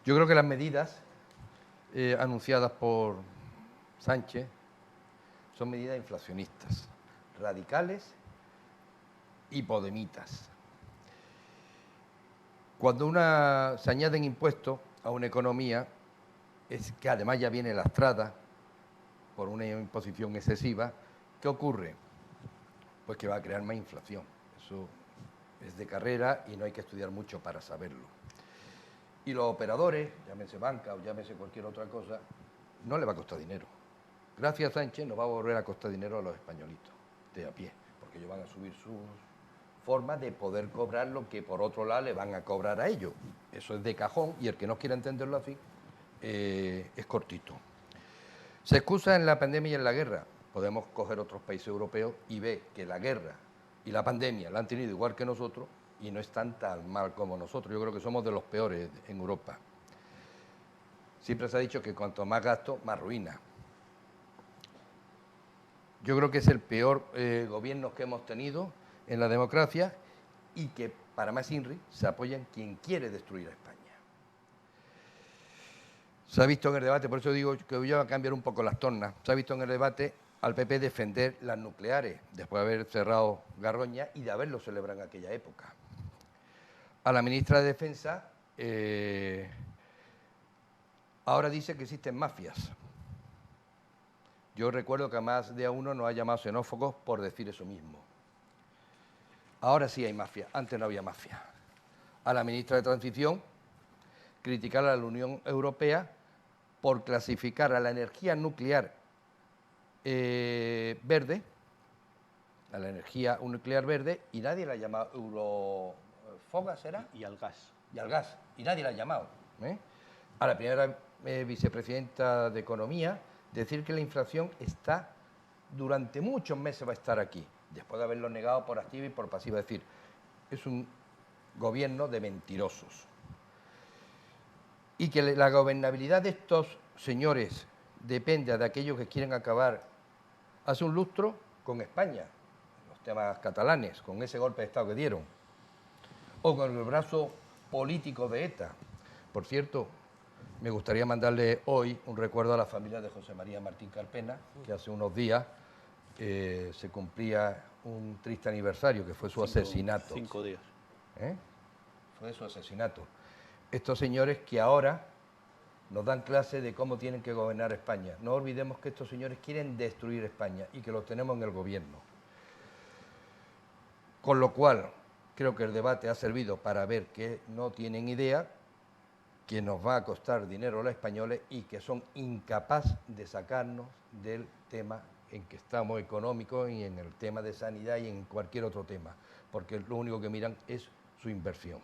Yo creo que las medidas anunciadas por Sánchez son medidas inflacionistas, radicales y podemitas. Cuando se añaden impuestos a una economía, es que además ya viene lastrada por una imposición excesiva, ¿qué ocurre? Pues que va a crear más inflación. Eso es de carrera y no hay que estudiar mucho para saberlo. Y los operadores, llámese banca o llámese cualquier otra cosa, no le va a costar dinero. Gracias a Sánchez nos va a volver a costar dinero a los españolitos, de a pie, porque ellos van a subir sus formas de poder cobrar lo que por otro lado le van a cobrar a ellos. Eso es de cajón y el que no quiera entenderlo así es cortito. Se excusa en la pandemia y en la guerra. Podemos coger otros países europeos y ver que la guerra y la pandemia la han tenido igual que nosotros y no están tan mal como nosotros. Yo creo que somos de los peores en Europa. Siempre se ha dicho que cuanto más gasto, más ruina. Yo creo que es el peor gobierno que hemos tenido en la democracia y que, para más INRI, se apoya en quien quiere destruir a España. Se ha visto en el debate, por eso digo que voy a cambiar un poco las tornas, se ha visto en el debate al PP defender las nucleares, después de haber cerrado Garoña y de haberlo celebrado en aquella época. A la ministra de Defensa ahora dice que existen mafias. Yo recuerdo que a más de uno nos ha llamado xenófobos por decir eso mismo. Ahora sí hay mafia, antes no había mafia. A la ministra de Transición, criticar a la Unión Europea por clasificar a la energía nuclear verde, a la energía nuclear verde, y nadie la ha llamado Eurofogas, ¿será? Y al gas. Y al gas, y nadie la ha llamado. A la primera vicepresidenta de Economía, decir que la inflación está, durante muchos meses va a estar aquí, después de haberlo negado por activa y por pasiva. Es decir, es un gobierno de mentirosos. Y que la gobernabilidad de estos señores depende de aquellos que quieren acabar hace un lustro con España, los temas catalanes, con ese golpe de Estado que dieron, o con el brazo políticos de ETA. Por cierto, me gustaría mandarle hoy un recuerdo a la familia de José María Martín Carpena, que hace unos días se cumplía un triste aniversario, que fue su asesinato. 5 días. Fue su asesinato. Estos señores que ahora nos dan clase de cómo tienen que gobernar España. No olvidemos que estos señores quieren destruir España y que los tenemos en el gobierno. Con lo cual, creo que el debate ha servido para ver que no tienen idea, que nos va a costar dinero a los españoles y que son incapaces de sacarnos del tema en que estamos económicos y en el tema de sanidad y en cualquier otro tema, porque lo único que miran es su inversión.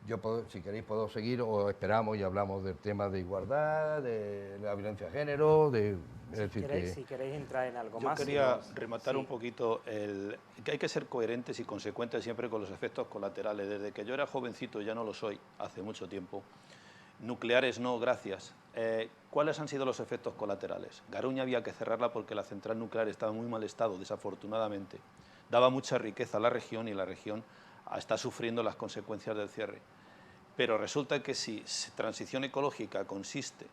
Yo, si queréis, puedo seguir o esperamos y hablamos del tema de igualdad, de la violencia de género, Si queréis entrar en algo yo más. quería rematar un poquito que hay que ser coherentes y consecuentes siempre con los efectos colaterales. Desde que yo era jovencito, ya no lo soy, hace mucho tiempo, nucleares no, gracias. ¿Cuáles han sido los efectos colaterales? Garoña había que cerrarla porque la central nuclear estaba en muy mal estado, desafortunadamente. Daba mucha riqueza a la región y la región está sufriendo las consecuencias del cierre. Pero resulta que si transición ecológica consiste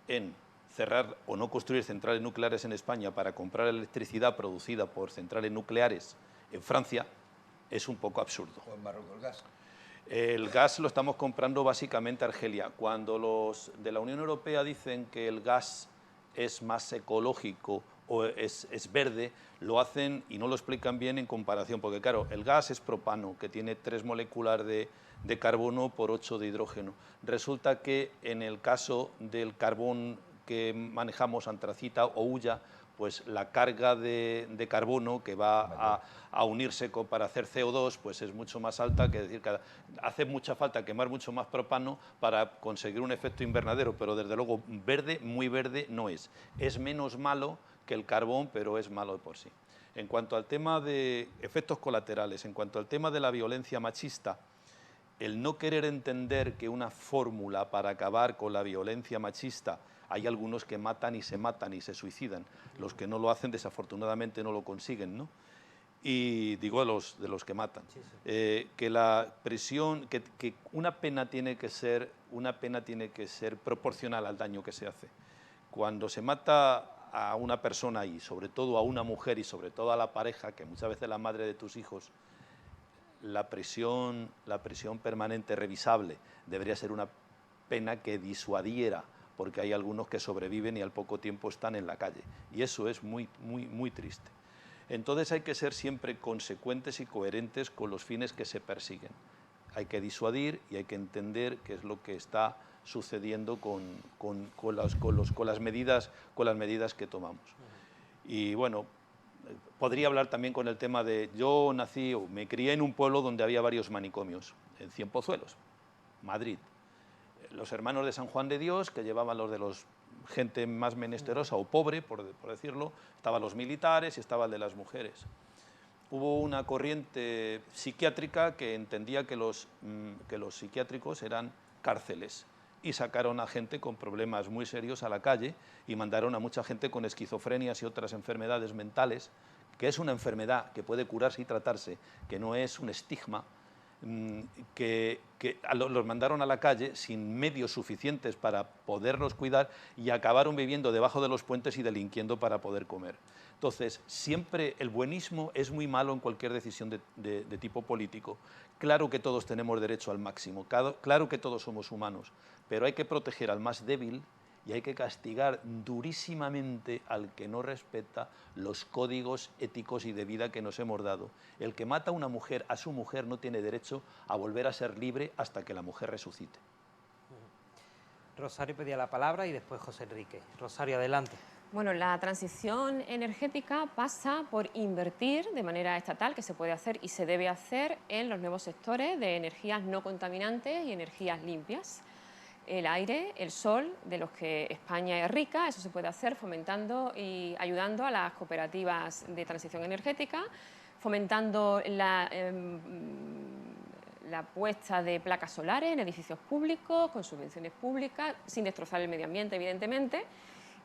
en cerrar o no construir centrales nucleares en España para comprar electricidad producida por centrales nucleares en Francia, es un poco absurdo. O en Marruecos el gas. El gas lo estamos comprando básicamente a Argelia. Cuando los de la Unión Europea dicen que el gas es más ecológico o es verde, lo hacen y no lo explican bien en comparación, porque claro, el gas es propano, que tiene 3 moléculas de carbono por 8 de hidrógeno. Resulta que en el caso del carbón que manejamos, antracita o hulla, pues la carga de carbono que va a unirse para hacer CO2 pues es mucho más alta, que decir que hace mucha falta quemar mucho más propano para conseguir un efecto invernadero, pero desde luego verde, muy verde no es. Es menos malo que el carbón, pero es malo de por sí. En cuanto al tema de efectos colaterales, en cuanto al tema de la violencia machista, el no querer entender que una fórmula para acabar con la violencia machista, hay algunos que matan y se suicidan. Los que no lo hacen, desafortunadamente, no lo consiguen, ¿no? Y digo de los que matan. Sí, sí. Que la prisión, que una pena tiene que ser proporcional al daño que se hace. Cuando se mata a una persona y sobre todo a una mujer y sobre todo a la pareja, que muchas veces es la madre de tus hijos, la prisión permanente revisable debería ser una pena que disuadiera, porque hay algunos que sobreviven y al poco tiempo están en la calle. Y eso es muy, muy, muy triste. Entonces hay que ser siempre consecuentes y coherentes con los fines que se persiguen. Hay que disuadir y hay que entender qué es lo que está sucediendo con las medidas que tomamos. Y bueno, podría hablar también con el tema de, yo nací o me crié en un pueblo donde había varios manicomios, en Cienpozuelos, Madrid. Los hermanos de San Juan de Dios, que llevaban los de los gente más menesterosa o pobre, por decirlo, estaban los militares y estaba el de las mujeres. Hubo una corriente psiquiátrica que entendía que los psiquiátricos eran cárceles y sacaron a gente con problemas muy serios a la calle y mandaron a mucha gente con esquizofrenias y otras enfermedades mentales, que es una enfermedad que puede curarse y tratarse, que no es un estigma, que los mandaron a la calle sin medios suficientes para poderlos cuidar y acabaron viviendo debajo de los puentes y delinquiendo para poder comer. Entonces, siempre el buenismo es muy malo en cualquier decisión de tipo político. Claro que todos tenemos derecho al máximo, claro que todos somos humanos, pero hay que proteger al más débil y hay que castigar durísimamente al que no respeta los códigos éticos y de vida que nos hemos dado. El que mata a una mujer, a su mujer, no tiene derecho a volver a ser libre hasta que la mujer resucite. Rosario pedía la palabra y después José Enrique. Rosario, adelante. Bueno, la transición energética pasa por invertir de manera estatal, que se puede hacer y se debe hacer en los nuevos sectores de energías no contaminantes y energías limpias. El aire, el sol, de los que España es rica, eso se puede hacer fomentando y ayudando a las cooperativas de transición energética, fomentando la puesta de placas solares en edificios públicos, con subvenciones públicas, sin destrozar el medio ambiente, evidentemente,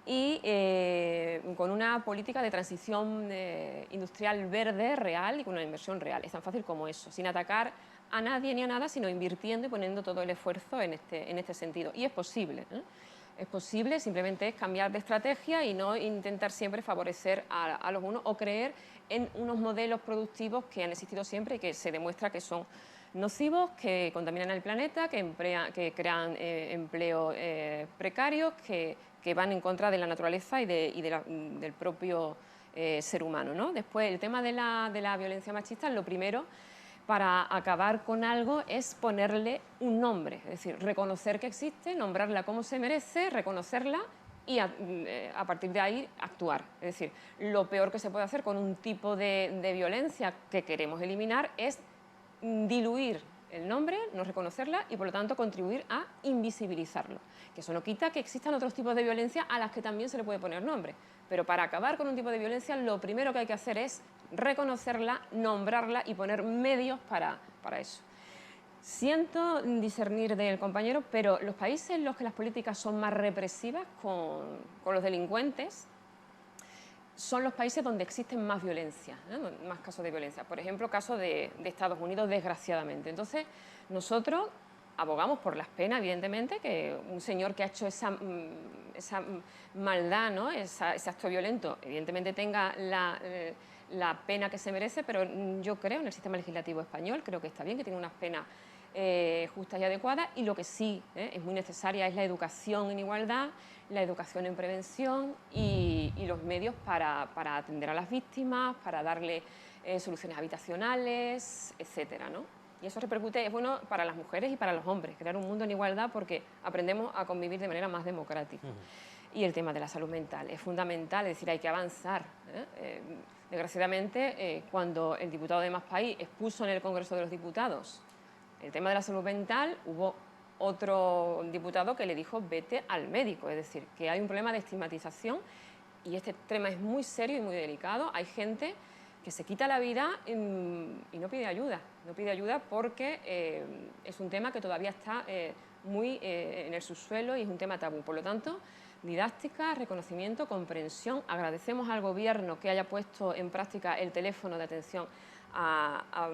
y con una política de transición industrial verde real y con una inversión real. Es tan fácil como eso, sin atacar a nadie ni a nada, sino invirtiendo y poniendo todo el esfuerzo en este sentido. Y es posible, ¿eh? Es posible, simplemente es cambiar de estrategia y no intentar siempre favorecer a los unos o creer en unos modelos productivos que han existido siempre y que se demuestra que son nocivos, que contaminan el planeta, que crean empleos precarios, que van en contra de la naturaleza y del propio ser humano, ¿no? Después, el tema de la violencia machista, lo primero para acabar con algo es ponerle un nombre, es decir, reconocer que existe, nombrarla como se merece, reconocerla y a partir de ahí actuar. Es decir, lo peor que se puede hacer con un tipo de violencia que queremos eliminar es diluir el nombre, no reconocerla y por lo tanto contribuir a invisibilizarlo. Que eso no quita que existan otros tipos de violencia a las que también se le puede poner nombre. Pero para acabar con un tipo de violencia lo primero que hay que hacer es reconocerla, nombrarla y poner medios para eso. Siento discernir del compañero, pero los países en los que las políticas son más represivas con los delincuentes son los países donde existen más violencia, ¿no? Más casos de violencia. Por ejemplo, caso de Estados Unidos, desgraciadamente. Entonces, nosotros abogamos por las penas, evidentemente, que un señor que ha hecho esa maldad, ¿no? ese acto violento, evidentemente tenga la pena que se merece, pero yo creo en el sistema legislativo español, creo que está bien, que tiene unas penas justas y adecuadas, y lo que sí es muy necesaria es la educación en igualdad, la educación en prevención y los medios para atender a las víctimas, para darle soluciones habitacionales, etcétera, ¿no? Y eso repercute, es bueno para las mujeres y para los hombres, crear un mundo en igualdad porque aprendemos a convivir de manera más democrática. Y el tema de la salud mental es fundamental, es decir, hay que avanzar. Desgraciadamente, cuando el diputado de Más País expuso en el Congreso de los Diputados el tema de la salud mental, hubo otro diputado que le dijo vete al médico, es decir, que hay un problema de estigmatización y este tema es muy serio y muy delicado. Hay gente que se quita la vida y no pide ayuda porque es un tema que todavía está muy en el subsuelo y es un tema tabú. Por lo tanto, didáctica, reconocimiento, comprensión. Agradecemos al Gobierno que haya puesto en práctica el teléfono de atención a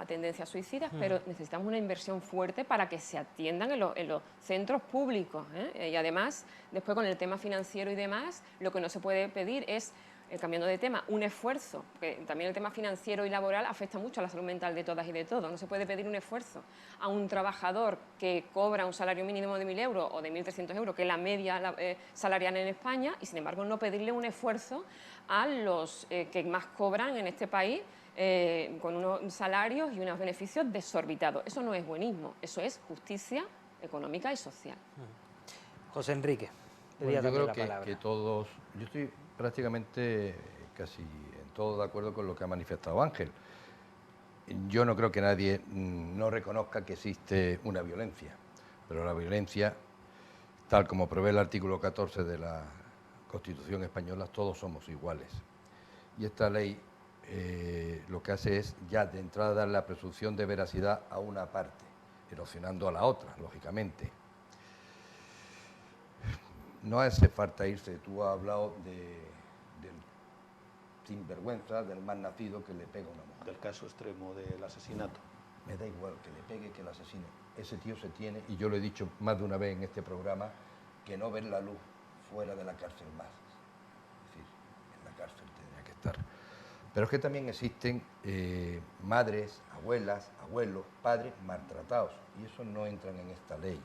tendencias suicidas, pero necesitamos una inversión fuerte para que se atiendan en los centros públicos. Y además, después con el tema financiero y demás, lo que no se puede pedir es, cambiando de tema, un esfuerzo, porque también el tema financiero y laboral afecta mucho a la salud mental de todas y de todos. No se puede pedir un esfuerzo a un trabajador que cobra un salario mínimo de 1.000 euros o de 1.300 euros, que es la media salarial en España, y sin embargo no pedirle un esfuerzo a los que más cobran en este país, con unos salarios y unos beneficios desorbitados. Eso no es buenismo, eso es justicia económica y social. José Enrique, bueno, yo creo que todos, yo estoy prácticamente casi en todo de acuerdo con lo que ha manifestado Ángel. Yo no creo que nadie no reconozca que existe una violencia, pero la violencia, tal como prevé el artículo 14 de la Constitución española, todos somos iguales. Y esta ley lo que hace es ya de entrada dar la presunción de veracidad a una parte, erosionando a la otra, lógicamente. No hace falta irse, tú has hablado del sinvergüenza, del mal nacido que le pega a una mujer. Del caso extremo del asesinato. Me da igual que le pegue, que le asesine. Ese tío se tiene, y yo lo he dicho más de una vez en este programa, que no ver la luz fuera de la cárcel más. Es decir, en la cárcel tendría que estar. Pero es que también existen madres, abuelas, abuelos, padres maltratados, y eso no entran en esta ley.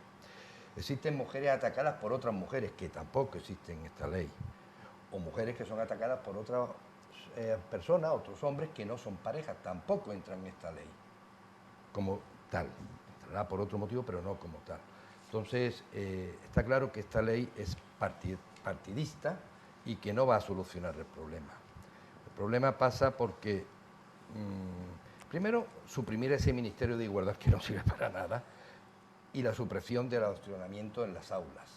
Existen mujeres atacadas por otras mujeres, que tampoco existen en esta ley, o mujeres que son atacadas por otras personas, otros hombres que no son parejas, tampoco entran en esta ley, como tal. Entrará por otro motivo, pero no como tal. Entonces, está claro que esta ley es partidista y que no va a solucionar el problema. El problema pasa porque, primero, suprimir ese Ministerio de Igualdad que no sirve para nada, y la supresión del adoctrinamiento en las aulas.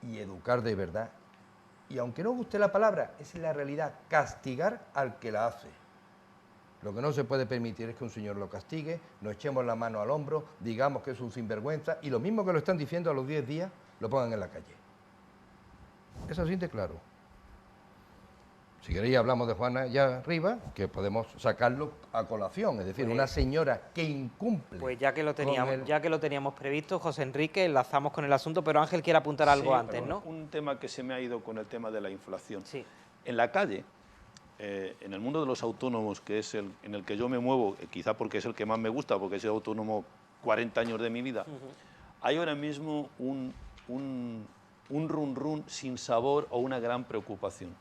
Y educar de verdad. Y aunque no guste la palabra, es la realidad, castigar al que la hace. Lo que no se puede permitir es que un señor lo castigue, nos echemos la mano al hombro, digamos que es un sinvergüenza, y lo mismo que lo están diciendo a los 10 días, lo pongan en la calle. Es así de claro. Si queréis hablamos de Juana ya arriba, que podemos sacarlo a colación, es decir, Pues, una señora que incumple. Pues ya que lo con teníamos previsto, José Enrique, enlazamos con el asunto, pero Ángel quiere apuntar algo Sí, antes, ¿no? Un tema que se me ha ido con el tema de la inflación. Sí. En la calle, en el mundo de los autónomos, que es en el que yo me muevo, quizá porque es el que más me gusta, porque he sido autónomo 40 años de mi vida, hay ahora mismo un run run sin sabor o una gran preocupación.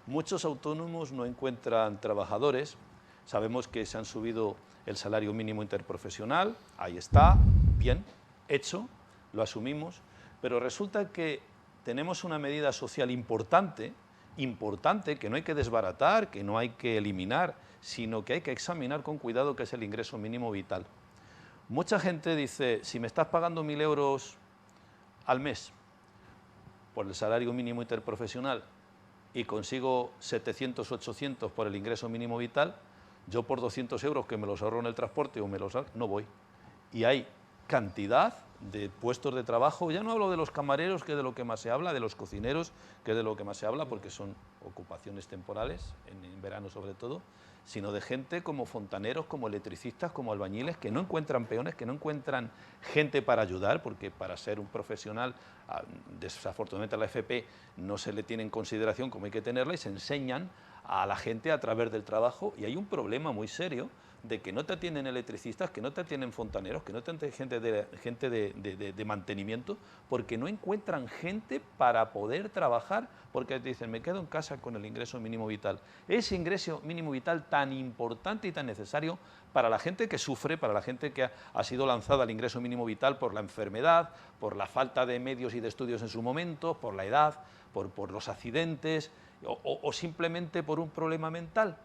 Muchos autónomos no encuentran trabajadores, sabemos que se han subido el salario mínimo interprofesional, ahí está, bien, hecho, lo asumimos, pero resulta que tenemos una medida social importante, que no hay que desbaratar, que no hay que eliminar, sino que hay que examinar con cuidado, que es el ingreso mínimo vital. Mucha gente dice, si me estás pagando 1.000 euros al mes por el salario mínimo interprofesional y consigo 700, 800 por el ingreso mínimo vital, yo por 200 euros que me los ahorro en el transporte o me los ahorro, no voy. Y hay cantidad de puestos de trabajo, ya no hablo de los camareros, que es de lo que más se habla, de los cocineros, que es de lo que más se habla, porque son ocupaciones temporales, en verano sobre todo, sino de gente como fontaneros, como electricistas, como albañiles, que no encuentran peones, que no encuentran gente para ayudar, porque para ser un profesional, desafortunadamente a la FP no se le tiene en consideración como hay que tenerla, y se enseñan a la gente a través del trabajo, y hay un problema muy serio de que no te atienden electricistas, que no te atienden fontaneros, que no te atienden gente de mantenimiento, porque no encuentran gente para poder trabajar, porque te dicen, me quedo en casa con el ingreso mínimo vital. Ese ingreso mínimo vital tan importante y tan necesario para la gente que sufre, para la gente que ha sido lanzada al ingreso mínimo vital por la enfermedad, por la falta de medios y de estudios en su momento, por la edad, por los accidentes o simplemente por un problema mental,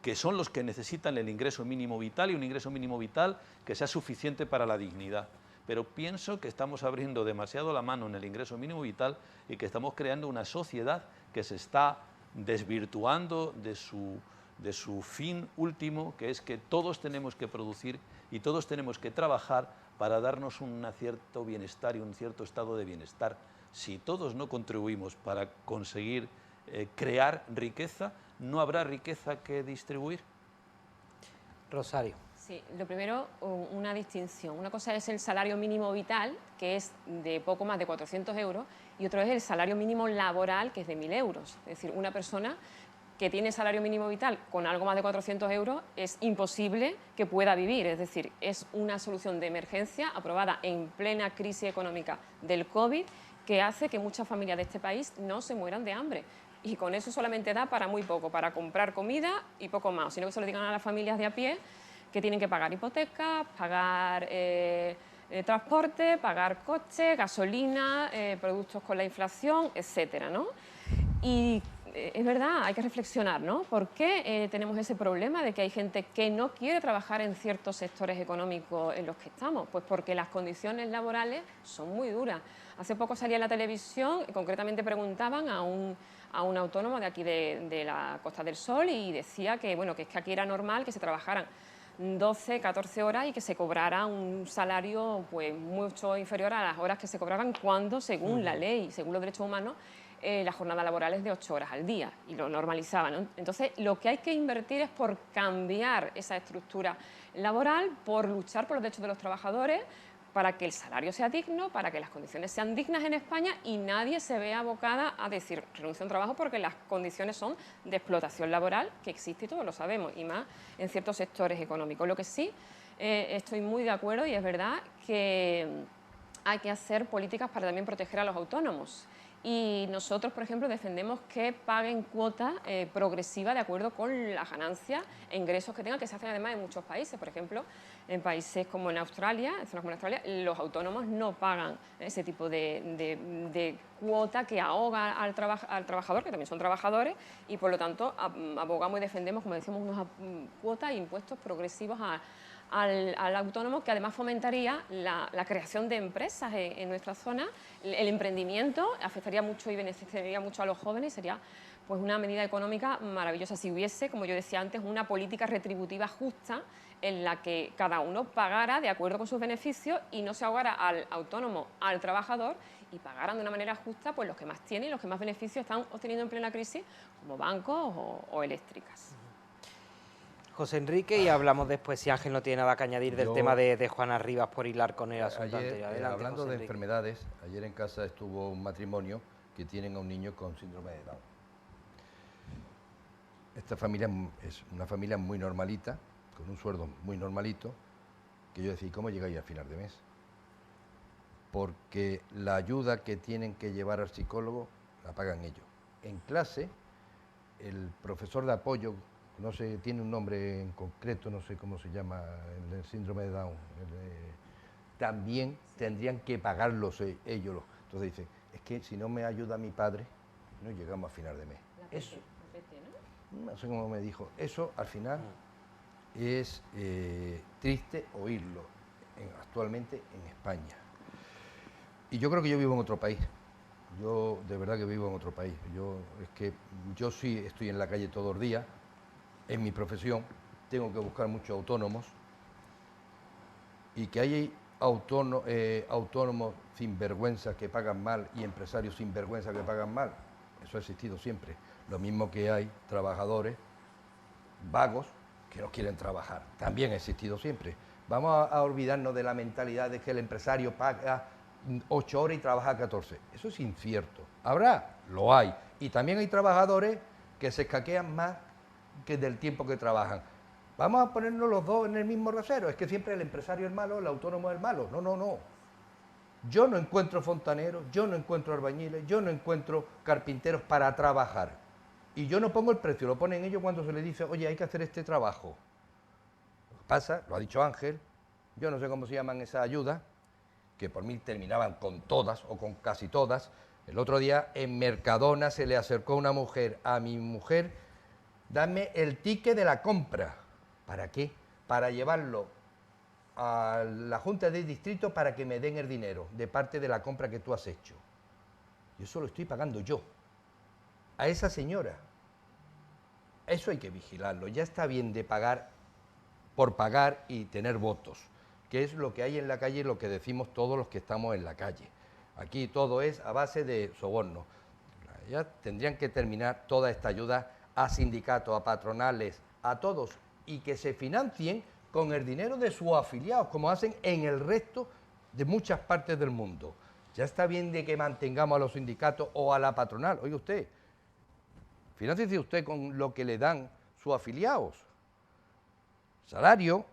que son los que necesitan el ingreso mínimo vital, y un ingreso mínimo vital que sea suficiente para la dignidad. Pero pienso que estamos abriendo demasiado la mano en el ingreso mínimo vital y que estamos creando una sociedad que se está desvirtuando de su fin último, que es que todos tenemos que producir y todos tenemos que trabajar para darnos un cierto bienestar y un cierto estado de bienestar. Si todos no contribuimos para conseguir crear riqueza, no habrá riqueza que distribuir. Rosario. Sí, lo primero, una distinción. Una cosa es el salario mínimo vital, que es de poco más de 400 euros, y otro es el salario mínimo laboral, que es de 1.000 euros. Es decir, una persona que tiene salario mínimo vital con algo más de 400 euros es imposible que pueda vivir. Es decir, es una solución de emergencia aprobada en plena crisis económica del COVID, que hace que muchas familias de este país no se mueran de hambre. Y con eso solamente da para muy poco, para comprar comida y poco más, sino que se lo digan a las familias de a pie, que tienen que pagar hipotecas, pagar transporte, pagar coche, gasolina, productos con la inflación, etcétera, ¿no? Y es verdad, hay que reflexionar, ¿no? ¿Por qué tenemos ese problema de que hay gente que no quiere trabajar en ciertos sectores económicos en los que estamos? Pues porque las condiciones laborales son muy duras. Hace poco salía en la televisión, concretamente preguntaban a un autónomo de aquí de la Costa del Sol, y decía que, bueno, que es que aquí era normal que se trabajaran 12, 14 horas y que se cobrara un salario pues mucho inferior a las horas que se cobraban cuando, según la ley, según los derechos humanos, la jornada laboral es de 8 horas al día, y lo normalizaban, ¿no? Entonces, lo que hay que invertir es por cambiar esa estructura laboral, por luchar por los derechos de los trabajadores, para que el salario sea digno, para que las condiciones sean dignas en España y nadie se vea abocada a decir renuncio a un trabajo porque las condiciones son de explotación laboral, que existe y todos lo sabemos, y más en ciertos sectores económicos. Lo que sí estoy muy de acuerdo, y es verdad que hay que hacer políticas para también proteger a los autónomos. Y nosotros, por ejemplo, defendemos que paguen cuotas progresivas de acuerdo con las ganancias e ingresos que tengan, que se hacen además en muchos países. Por ejemplo, en países como en Australia, en zonas como en Australia, los autónomos no pagan ese tipo de cuota que ahoga al trabajador, que también son trabajadores, y por lo tanto abogamos y defendemos, como decimos, unas cuotas e impuestos progresivos al autónomo, que además fomentaría la creación de empresas en nuestra zona, el emprendimiento, afectaría mucho y beneficiaría mucho a los jóvenes, y sería pues una medida económica maravillosa. Si hubiese, como yo decía antes, una política retributiva justa en la que cada uno pagara de acuerdo con sus beneficios y no se ahogara al autónomo, al trabajador, y pagaran de una manera justa pues los que más tienen y los que más beneficios están obteniendo en plena crisis, como bancos o eléctricas. José Enrique, y hablamos después, si Ángel no tiene nada que añadir, del tema de Juana Rivas, por hilar con el asunto anterior. Adelante, hablando José de Enrique. enfermedades, ayer en casa estuvo un matrimonio que tienen a un niño con síndrome de Down. Esta familia es una familia muy normalita, con un sueldo muy normalito, que yo decía, ¿cómo llegáis a final de mes? Porque la ayuda que tienen que llevar al psicólogo la pagan ellos. En clase, el profesor de apoyo, no sé, tiene un nombre en concreto, no sé cómo se llama, el síndrome de Down, también tendrían que pagarlos ellos. Entonces dice, es que si no me ayuda mi padre, no llegamos a final de mes. Eso, no sé cómo me dijo, eso al final es triste oírlo actualmente en España. Y yo creo que yo vivo en otro país. Yo de verdad que vivo en otro país. Yo sí estoy en la calle todos los días, en mi profesión, tengo que buscar muchos autónomos, y que hay autónomos sinvergüenzas que pagan mal y empresarios sinvergüenzas que pagan mal, eso ha existido siempre. Lo mismo que hay trabajadores vagos que no quieren trabajar, también ha existido siempre. Vamos a olvidarnos de la mentalidad de que el empresario paga 8 horas y trabaja 14. Eso es incierto. Habrá, lo hay. Y también hay trabajadores que se escaquean más que del tiempo que trabajan. Vamos a ponernos los dos en el mismo rasero. Es que siempre el empresario es malo, el autónomo es el malo. No, no, no. Yo no encuentro fontaneros, yo no encuentro albañiles, yo no encuentro carpinteros para trabajar. Y yo no pongo el precio, lo ponen ellos cuando se les dice, oye, hay que hacer este trabajo. Lo que pasa, lo ha dicho Ángel, yo no sé cómo se llaman esas ayudas, que por mí terminaban con todas o con casi todas. El otro día en Mercadona se le acercó una mujer a mi mujer, dame el ticket de la compra. ¿Para qué? Para llevarlo a la Junta del Distrito para que me den el dinero de parte de la compra que tú has hecho. Y eso lo estoy pagando yo, a esa señora. Eso hay que vigilarlo. Ya está bien de pagar por pagar y tener votos, que es lo que hay en la calle y lo que decimos todos los que estamos en la calle. Aquí todo es a base de soborno. Ya tendrían que terminar toda esta ayuda a sindicatos, a patronales, a todos, y que se financien con el dinero de sus afiliados, como hacen en el resto de muchas partes del mundo. Ya está bien de que mantengamos a los sindicatos o a la patronal. Oiga usted, financiese usted con lo que le dan sus afiliados. Salario,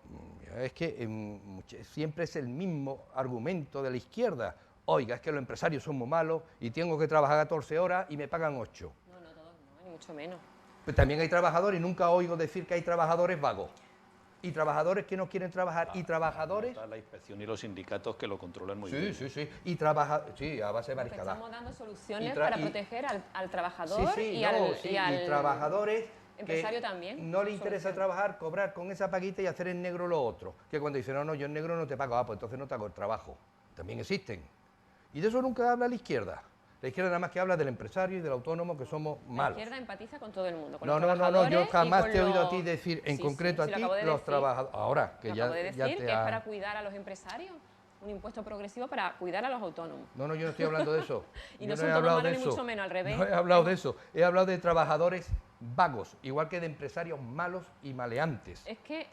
es que siempre es el mismo argumento de la izquierda. Oiga, es que los empresarios son muy malos y tengo que trabajar 14 horas y me pagan 8. No, no, todos no, ni mucho menos. Pero también hay trabajadores, y nunca oigo decir que hay trabajadores vagos. Y trabajadores que no quieren trabajar, y trabajadores... Está la inspección y los sindicatos que lo controlan muy Sí, bien. sí, sí. Y sí, a base de mariscada. Estamos dando soluciones para proteger al trabajador y trabajadores empresario que también. no le interesa trabajar, cobrar con esa paguita y hacer en negro lo otro. Que cuando dicen, no, yo en negro no te pago, pues entonces no te hago el trabajo. También existen. Y de eso nunca habla la izquierda. La izquierda nada más que habla del empresario y del autónomo, que somos malos. La izquierda empatiza con todo el mundo, con No, los no, trabajadores. yo jamás te he oído los... a ti decir, en Sí, concreto sí, a ti, lo acabo de los decir. trabajadores. Ahora, que Lo ya, acabo de decir, ya te que es para cuidar a los empresarios, un impuesto progresivo para cuidar a los autónomos. No, yo no estoy hablando de eso. Y Yo no son he todos hablado malos de ni eso. mucho menos, al revés. No he hablado de eso. He hablado de trabajadores vagos, igual que de empresarios malos y maleantes. Es que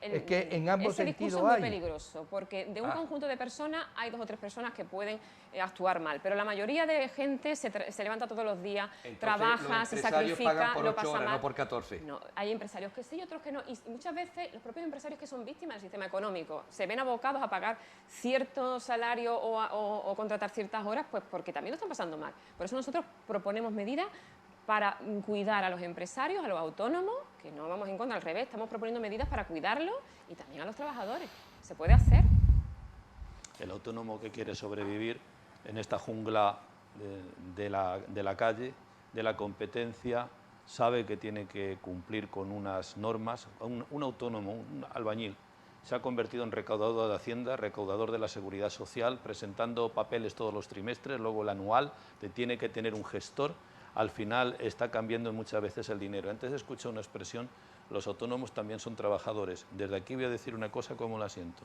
en ambos ese discurso sentidos es hay. muy peligroso, porque de un conjunto de personas hay 2 o 3 personas que pueden actuar mal, pero la mayoría de gente se levanta todos los días, trabaja, se sacrifica, lo pasa mal. No por 14. No, hay empresarios que sí y otros que no, y muchas veces los propios empresarios que son víctimas del sistema económico se ven abocados a pagar cierto salario o contratar ciertas horas, pues porque también lo están pasando mal. Por eso nosotros proponemos medidas para cuidar a los empresarios, a los autónomos, que no vamos en contra, al revés, estamos proponiendo medidas para cuidarlos y también a los trabajadores. Se puede hacer. El autónomo que quiere sobrevivir en esta jungla de la calle, de la competencia, sabe que tiene que cumplir con unas normas. Un autónomo, un albañil, se ha convertido en recaudador de Hacienda, recaudador de la Seguridad Social, presentando papeles todos los trimestres, luego el anual, tiene que tener un gestor. al final está cambiando muchas veces el dinero. Antes escuché una expresión, los autónomos también son trabajadores. Desde aquí voy a decir una cosa como la siento.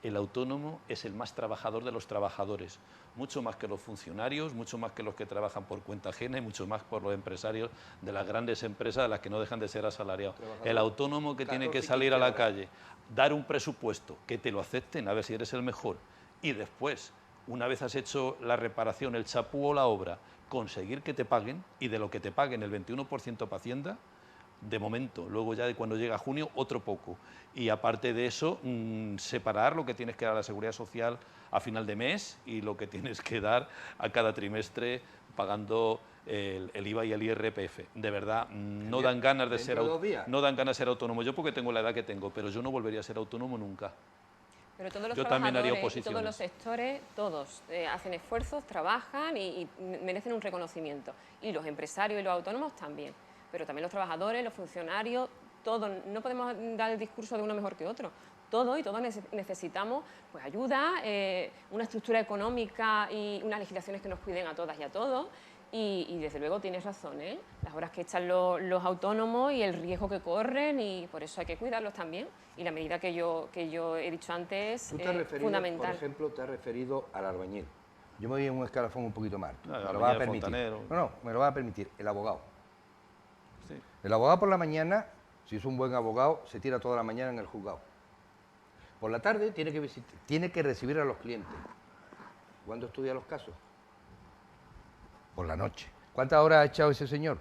El autónomo es el más trabajador de los trabajadores, mucho más que los funcionarios, mucho más que los que trabajan por cuenta ajena y mucho más por los empresarios de las grandes empresas de las que no dejan de ser asalariados. El autónomo que tiene que salir a la calle, dar un presupuesto, que te lo acepten, a ver si eres el mejor, y después, una vez has hecho la reparación, el chapú o la obra, conseguir que te paguen, y de lo que te paguen el 21% para Hacienda, de momento, luego ya de cuando llega junio, otro poco. Y aparte de eso, separar lo que tienes que dar a la Seguridad Social a final de mes y lo que tienes que dar a cada trimestre pagando el IVA y el IRPF. De verdad, no dan ganas de ser autónomo. Yo porque tengo la edad que tengo, pero yo no volvería a ser autónomo nunca. Pero todos los Yo también haría trabajadores y todos oposiciones. los sectores, todos hacen esfuerzos, trabajan y merecen un reconocimiento. Y los empresarios y los autónomos también. Pero también los trabajadores, los funcionarios, todos. No podemos dar el discurso de uno mejor que otro. Todos y todos necesitamos pues, ayuda, una estructura económica y unas legislaciones que nos cuiden a todas y a todos. Y desde luego tienes razón, ¿eh? Las horas que echan los autónomos y el riesgo que corren, y por eso hay que cuidarlos también. Y la medida que yo he dicho antes es fundamental. Por ejemplo, te has referido al albañil. Yo me voy en un escalafón un poquito más alto. No, Me lo vas a permitir. fontanero. No, me lo vas a permitir. El abogado. Sí. El abogado por la mañana, si es un buen abogado, se tira toda la mañana en el juzgado. Por la tarde tiene que recibir a los clientes. ¿Cuándo estudia los casos? Por la noche. ¿Cuántas horas ha echado ese señor?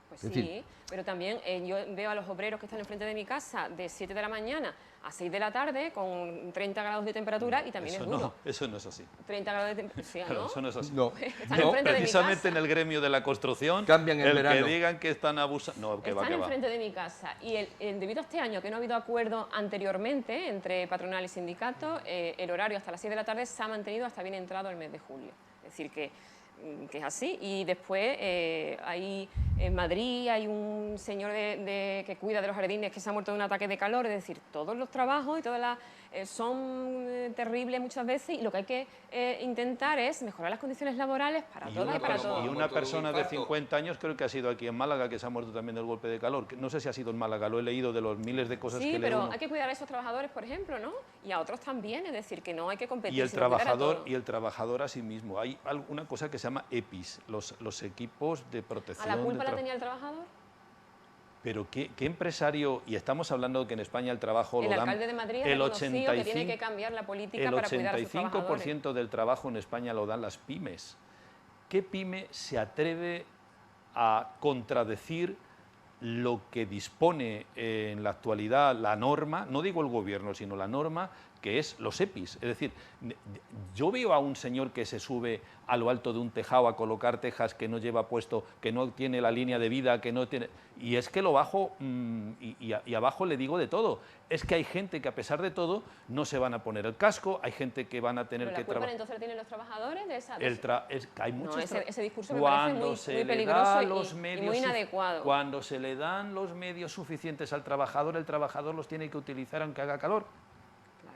Pues Es sí, decir, pero también yo veo a los obreros que están enfrente de mi casa de 7 de la mañana a 6 de la tarde con 30 grados de temperatura y también Eso es duro. no, eso no es así. 30 grados de temperatura, Claro, ¿no? eso no es así. No. Están No, enfrente de mi Precisamente casa. en el gremio de la construcción, Cambian en el verano. que digan que están abusando... No, que va, Están que va. enfrente de mi casa y debido a este año que no ha habido acuerdo anteriormente entre patronal y sindicato, el horario hasta las 6 de la tarde se ha mantenido hasta bien entrado el mes de julio. Es decir, que es así. Y después ahí en Madrid hay un señor que cuida de los jardines que se ha muerto de un ataque de calor. Es decir, todos los trabajos y todas las son terribles muchas veces, y lo que hay que intentar es mejorar las condiciones laborales para todas y para todos. Y una persona de 50 años creo que ha sido aquí en Málaga, que se ha muerto también del golpe de calor. No sé si ha sido en Málaga, lo he leído de los miles de cosas que Sí, lee pero uno. hay que cuidar a esos trabajadores, por ejemplo, ¿no? Y a otros también, es decir, que no hay que competir. Y el sino cuidar a todos. trabajador a sí mismo. Hay una cosa que se llama EPIs, los equipos de protección. ¿A la culpa la tenía el trabajador? Pero ¿qué empresario? Y estamos hablando que en España el trabajo El lo dan... alcalde de Madrid ha el reconocido que tiene que cambiar la política para cuidar a sus trabajadores. 85% del trabajo en España lo dan las pymes. ¿Qué pyme se atreve a contradecir lo que dispone en la actualidad la norma, no digo el gobierno, sino la norma, que es los EPIs? Es decir, yo veo a un señor que se sube a lo alto de un tejado a colocar tejas que no lleva puesto, que no tiene la línea de vida, que no tiene... Y es que lo bajo y abajo le digo de todo. Es que hay gente que a pesar de todo no se van a poner el casco, hay gente que van a tener ¿Pero que la culpa trabajar... entonces la tienen los trabajadores de esa? Hay muchos ese discurso me parece muy peligroso y muy inadecuado. Cuando se le dan los medios suficientes al trabajador, el trabajador los tiene que utilizar aunque haga calor.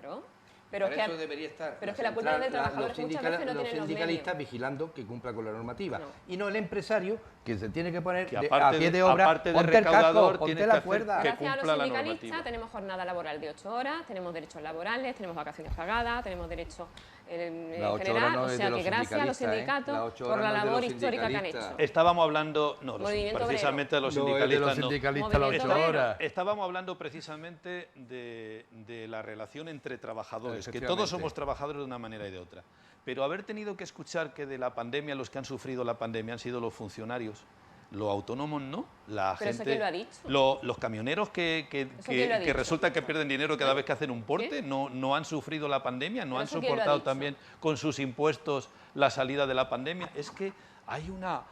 Claro. Pero Para eso debería estar pero es que la culpa es del trabajador, que muchas veces no los tienen los sindicalistas medios. vigilando que cumpla con la normativa. No. Y no el empresario que se tiene que poner Que a aparte pie de- de obra, aparte de ponte el recaudador, casco, tiene ponte que la hacer cuerda. que Gracias a cumpla los la sindicalistas normativa. tenemos jornada laboral de 8 horas, tenemos derechos laborales, tenemos vacaciones pagadas, tenemos derechos en Las 8 general, horas no o es de sea los que gracias a los sindicalistas, sindicatos Las 8 por horas la no es de labor los histórica que han sindicalistas. hecho. Estábamos hablando, no, Movimiento precisamente de los No, es de sindicalistas, los no. sindicalistas las Movimiento 8 obrero. horas. Estábamos hablando precisamente de la relación entre trabajadores, que Efectivamente. todos somos trabajadores de una manera y de otra. Pero haber tenido que escuchar que de la pandemia los que han sufrido la pandemia han sido los funcionarios, los autónomos no, la Pero eso gente, ¿quién lo ha dicho? los camioneros que ¿quién lo ha dicho? resulta que pierden dinero cada vez que hacen un porte, no han sufrido la pandemia, no ¿Pero han eso quién lo ha soportado dicho? también con sus impuestos la salida de la pandemia. Es que hay una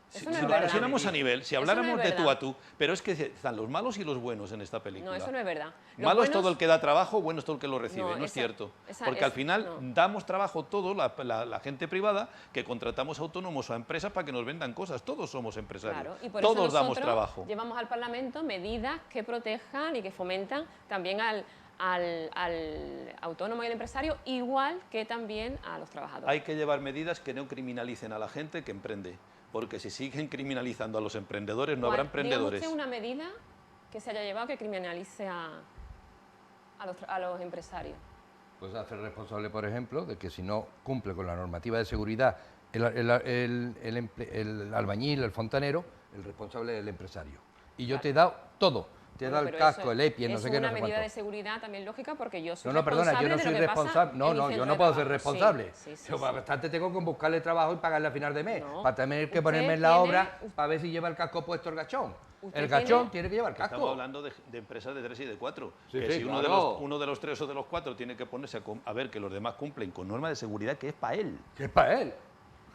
si Eso no es lo verdad. pusiéramos a nivel, si Eso no es habláramos de tú verdad. a tú, pero es que están los malos y los buenos en esta película. No, eso no es verdad. Los Malo es buenos- todo el que da trabajo, bueno es todo el que lo recibe, No, no es esa- cierto. esa Porque es- al final no. damos trabajo todos, la gente privada, que contratamos autónomos o a empresas para que nos vendan cosas. Todos somos empresarios, Claro, y por todos eso damos nosotros trabajo. llevamos al Parlamento medidas que protejan y que fomentan también al autónomo y al empresario, igual que también a los trabajadores. Hay que llevar medidas que no criminalicen a la gente que emprende, porque si siguen criminalizando a los emprendedores no habrá emprendedores. Dígame usted una medida que se haya llevado que criminalice a los empresarios. Pues hacer responsable, por ejemplo, de que si no cumple con la normativa de seguridad el albañil, el fontanero, el responsable es el empresario. Y yo te he dado todo. Te he dado el casco, el EPI, no sé qué, no sé Es una medida cuánto. de seguridad también lógica porque yo soy No, perdona, yo no soy responsable. No, yo no puedo ser responsable. Yo bastante tengo que buscarle trabajo y pagarle a final de mes. Para tener que ponerme en la obra para ver si lleva el casco puesto el gachón. El gachón tiene que llevar el casco. Estamos hablando de empresas de 3 y de 4. Sí, que sí, si claro. uno de los 3 o de los 4 tiene que ponerse a ver que los demás cumplen con normas de seguridad que es para él. Que es para él.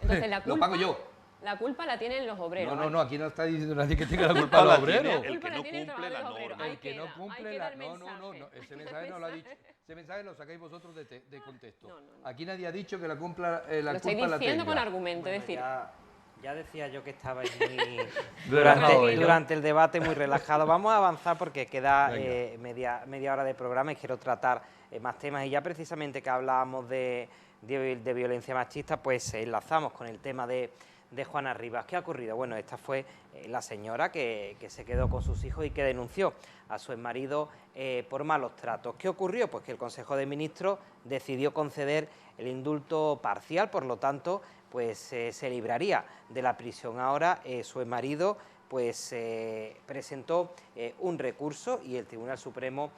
Entonces, la culpa, Lo pago yo. La culpa la tienen los obreros. No, aquí no está diciendo nadie que tenga la culpa los obreros. El que no cumple la norma. El que no cumple la... No, ese mensaje no lo ha dicho. Ese mensaje lo sacáis vosotros de contexto. Aquí nadie ha dicho que la culpa la tenga. Lo estoy diciendo con argumento, Bueno, es decir... Ya decía yo que estabais muy Relajado hoy, ¿no? durante el debate muy relajado. Vamos a avanzar porque queda media hora de programa y quiero tratar más temas. Y ya precisamente que hablábamos de violencia machista, pues enlazamos con el tema de Juana Rivas. ¿Qué ha ocurrido? Bueno, esta fue la señora que se quedó con sus hijos y que denunció a su exmarido por malos tratos. ¿Qué ocurrió? Pues que el Consejo de Ministros decidió conceder el indulto parcial, por lo tanto, pues se libraría de la prisión. Ahora su exmarido pues presentó un recurso y el Tribunal Supremo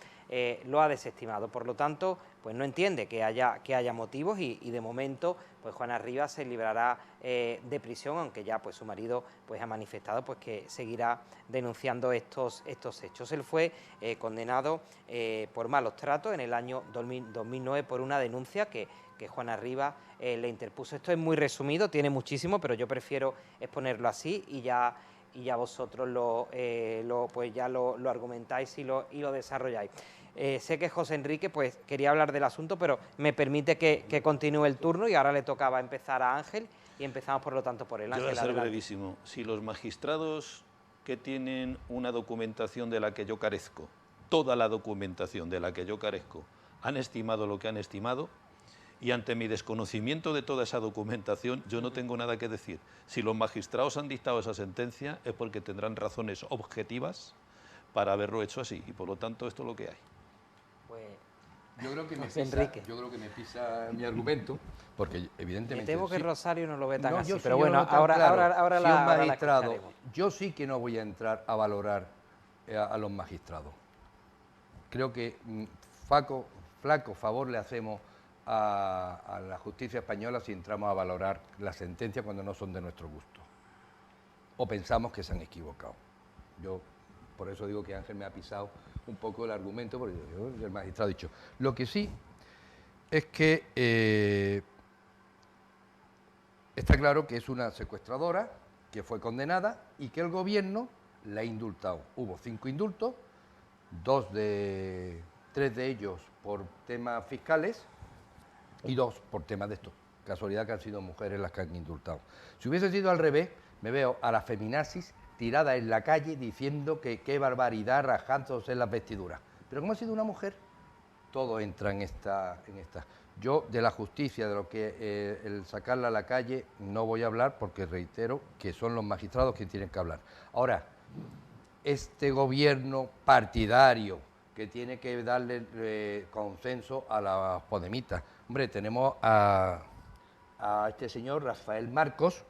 lo ha desestimado. Por lo tanto, pues no entiende que haya motivos y de momento pues Juana Rivas se librará de prisión, aunque ya pues su marido pues ha manifestado pues que seguirá denunciando estos hechos. Él fue condenado por malos tratos en el año 2009 por una denuncia que Juana Rivas le interpuso. Esto es muy resumido, tiene muchísimo, pero yo prefiero exponerlo así y ya vosotros lo argumentáis y lo desarrolláis. Sé que José Enrique pues quería hablar del asunto, pero me permite que continúe el turno y ahora le tocaba empezar a Ángel y empezamos por lo tanto por él. Yo Ángel, voy a ser adelante. brevísimo. Si los magistrados que tienen una documentación de la que yo carezco, toda la documentación de la que yo carezco, han estimado lo que han estimado, y ante mi desconocimiento de toda esa documentación, yo no tengo nada que decir. Si los magistrados han dictado esa sentencia es porque tendrán razones objetivas para haberlo hecho así, y por lo tanto esto es lo que hay. Pues, Yo creo que me pisa mi argumento, porque evidentemente... me temo que Rosario no lo ve tan No, así, yo sí, pero yo bueno, lo veo tan ahora claro. Si un la magistrado, escucharemos. yo sí que no voy a entrar a valorar a los magistrados. Creo que flaco favor le hacemos a la justicia española si entramos a valorar las sentencias cuando no son de nuestro gusto. O pensamos que se han equivocado. Yo por eso digo que Ángel me ha pisado un poco el argumento, porque el magistrado ha dicho. Lo que sí es que está claro que es una secuestradora que fue condenada y que el gobierno la ha indultado. Hubo 5 indultos, 3 de ellos por temas fiscales y 2 por temas de esto. Casualidad que han sido mujeres las que han indultado. Si hubiese sido al revés, me veo a la feminazis tirada en la calle diciendo que qué barbaridad, rajándose en las vestiduras. Pero como ha sido una mujer, todo entra en esta. Yo de la justicia, de lo que el sacarla a la calle, no voy a hablar porque reitero que son los magistrados quienes tienen que hablar. Ahora, este gobierno partidario que tiene que darle consenso a las podemitas. Hombre, tenemos a este señor Rafael Marcos,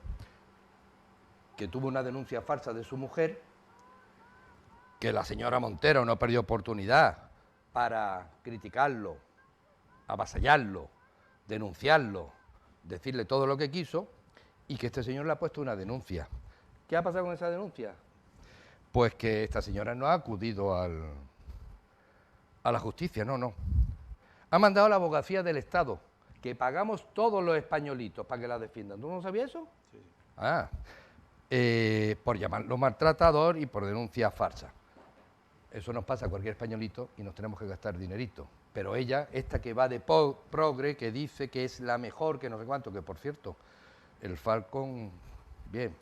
que tuvo una denuncia falsa de su mujer, que la señora Montero no perdió oportunidad para criticarlo, avasallarlo, denunciarlo, decirle todo lo que quiso, y que este señor le ha puesto una denuncia. ¿Qué ha pasado con esa denuncia? Pues que esta señora no ha acudido a la justicia, no. Ha mandado a la abogacía del Estado, que pagamos todos los españolitos para que la defiendan. ¿Tú no sabías eso? Sí. Por llamarlo maltratador y por denuncia falsa. Eso nos pasa a cualquier españolito y nos tenemos que gastar dinerito. Pero ella, esta que va de progre, que dice que es la mejor, que no sé cuánto, que por cierto, el Falcon, bien,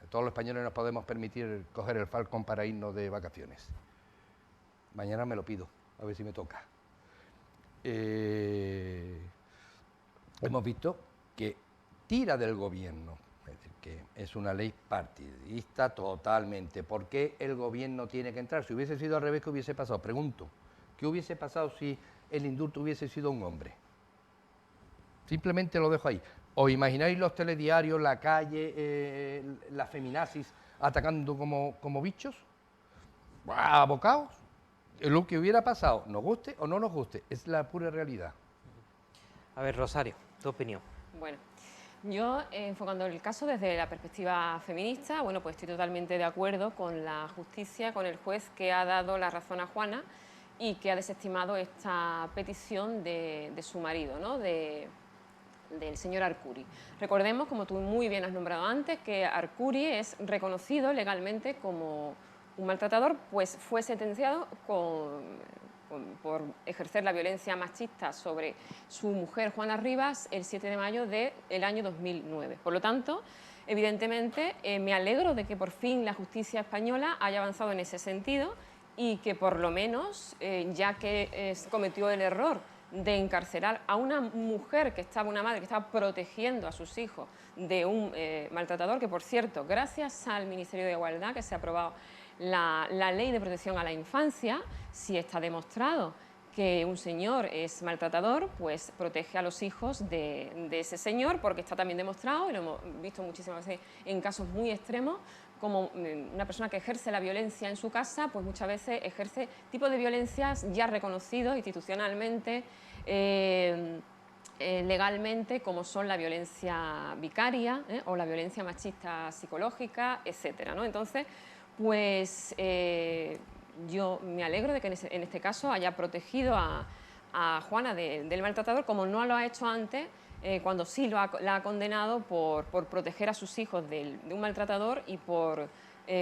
todos los españoles nos podemos permitir coger el Falcon para irnos de vacaciones. Mañana me lo pido, a ver si me toca. hemos visto que tira del gobierno, es decir, que es una ley partidista totalmente. ¿Por qué el gobierno tiene que entrar? Si hubiese sido al revés, ¿qué hubiese pasado? Pregunto, ¿qué hubiese pasado si el indulto hubiese sido un hombre? Simplemente lo dejo ahí. ¿Os imagináis los telediarios, la calle, la feminazis atacando como bichos? ¿Abocados? Lo que hubiera pasado, nos guste o no nos guste, es la pura realidad. A ver, Rosario, tu opinión. Bueno, yo enfocando el caso desde la perspectiva feminista, bueno, pues estoy totalmente de acuerdo con la justicia, con el juez que ha dado la razón a Juana y que ha desestimado esta petición de su marido, ¿no? del señor Arcuri. Recordemos, como tú muy bien has nombrado antes, que Arcuri es reconocido legalmente como un maltratador, pues fue sentenciado por ejercer la violencia machista sobre su mujer Juana Rivas el 7 de mayo del año 2009. Por lo tanto, evidentemente, me alegro de que por fin la justicia española haya avanzado en ese sentido y que por lo menos, ya que cometió el error de encarcelar a una mujer una madre que estaba protegiendo a sus hijos de un maltratador, que por cierto, gracias al Ministerio de Igualdad que se ha aprobado la ley de protección a la infancia, si está demostrado que un señor es maltratador, pues protege a los hijos de ese señor, porque está también demostrado, y lo hemos visto muchísimas veces en casos muy extremos, como una persona que ejerce la violencia en su casa, pues muchas veces ejerce tipos de violencias ya reconocidos institucionalmente, legalmente, como son la violencia vicaria o la violencia machista psicológica, etcétera, ¿no? Entonces, pues yo me alegro de que en este caso haya protegido a Juana del maltratador, como no lo ha hecho antes, cuando sí la ha condenado por proteger a sus hijos de un maltratador y por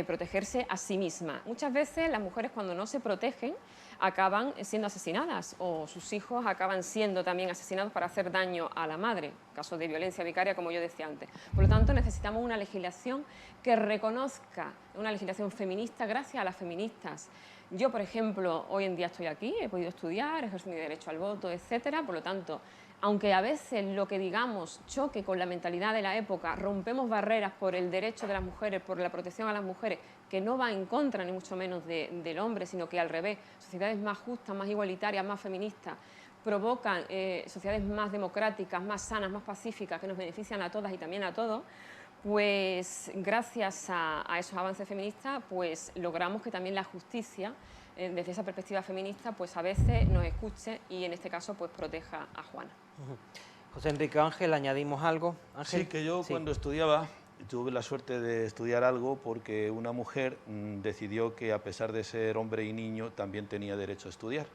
protegerse a sí misma. Muchas veces las mujeres, cuando no se protegen, acaban siendo asesinadas, o sus hijos acaban siendo también asesinados para hacer daño a la madre, casos de violencia vicaria, como yo decía antes. Por lo tanto, necesitamos una legislación que reconozca, una legislación feminista gracias a las feministas. Yo, por ejemplo, hoy en día estoy aquí, he podido estudiar, ejerzo mi derecho al voto, etcétera. Por lo tanto, aunque a veces lo que digamos choque con la mentalidad de la época, rompemos barreras por el derecho de las mujeres, por la protección a las mujeres, que no va en contra ni mucho menos del hombre, sino que al revés, sociedades más justas, más igualitarias, más feministas, provocan sociedades más democráticas, más sanas, más pacíficas, que nos benefician a todas y también a todos, pues gracias a esos avances feministas, pues logramos que también la justicia, desde esa perspectiva feminista, pues a veces nos escuche y en este caso pues proteja a Juana. José Enrique Ángel, ¿añadimos algo? Ángel. Sí, que yo cuando estudiaba tuve la suerte de estudiar algo porque una mujer decidió que a pesar de ser hombre y niño también tenía derecho a estudiar,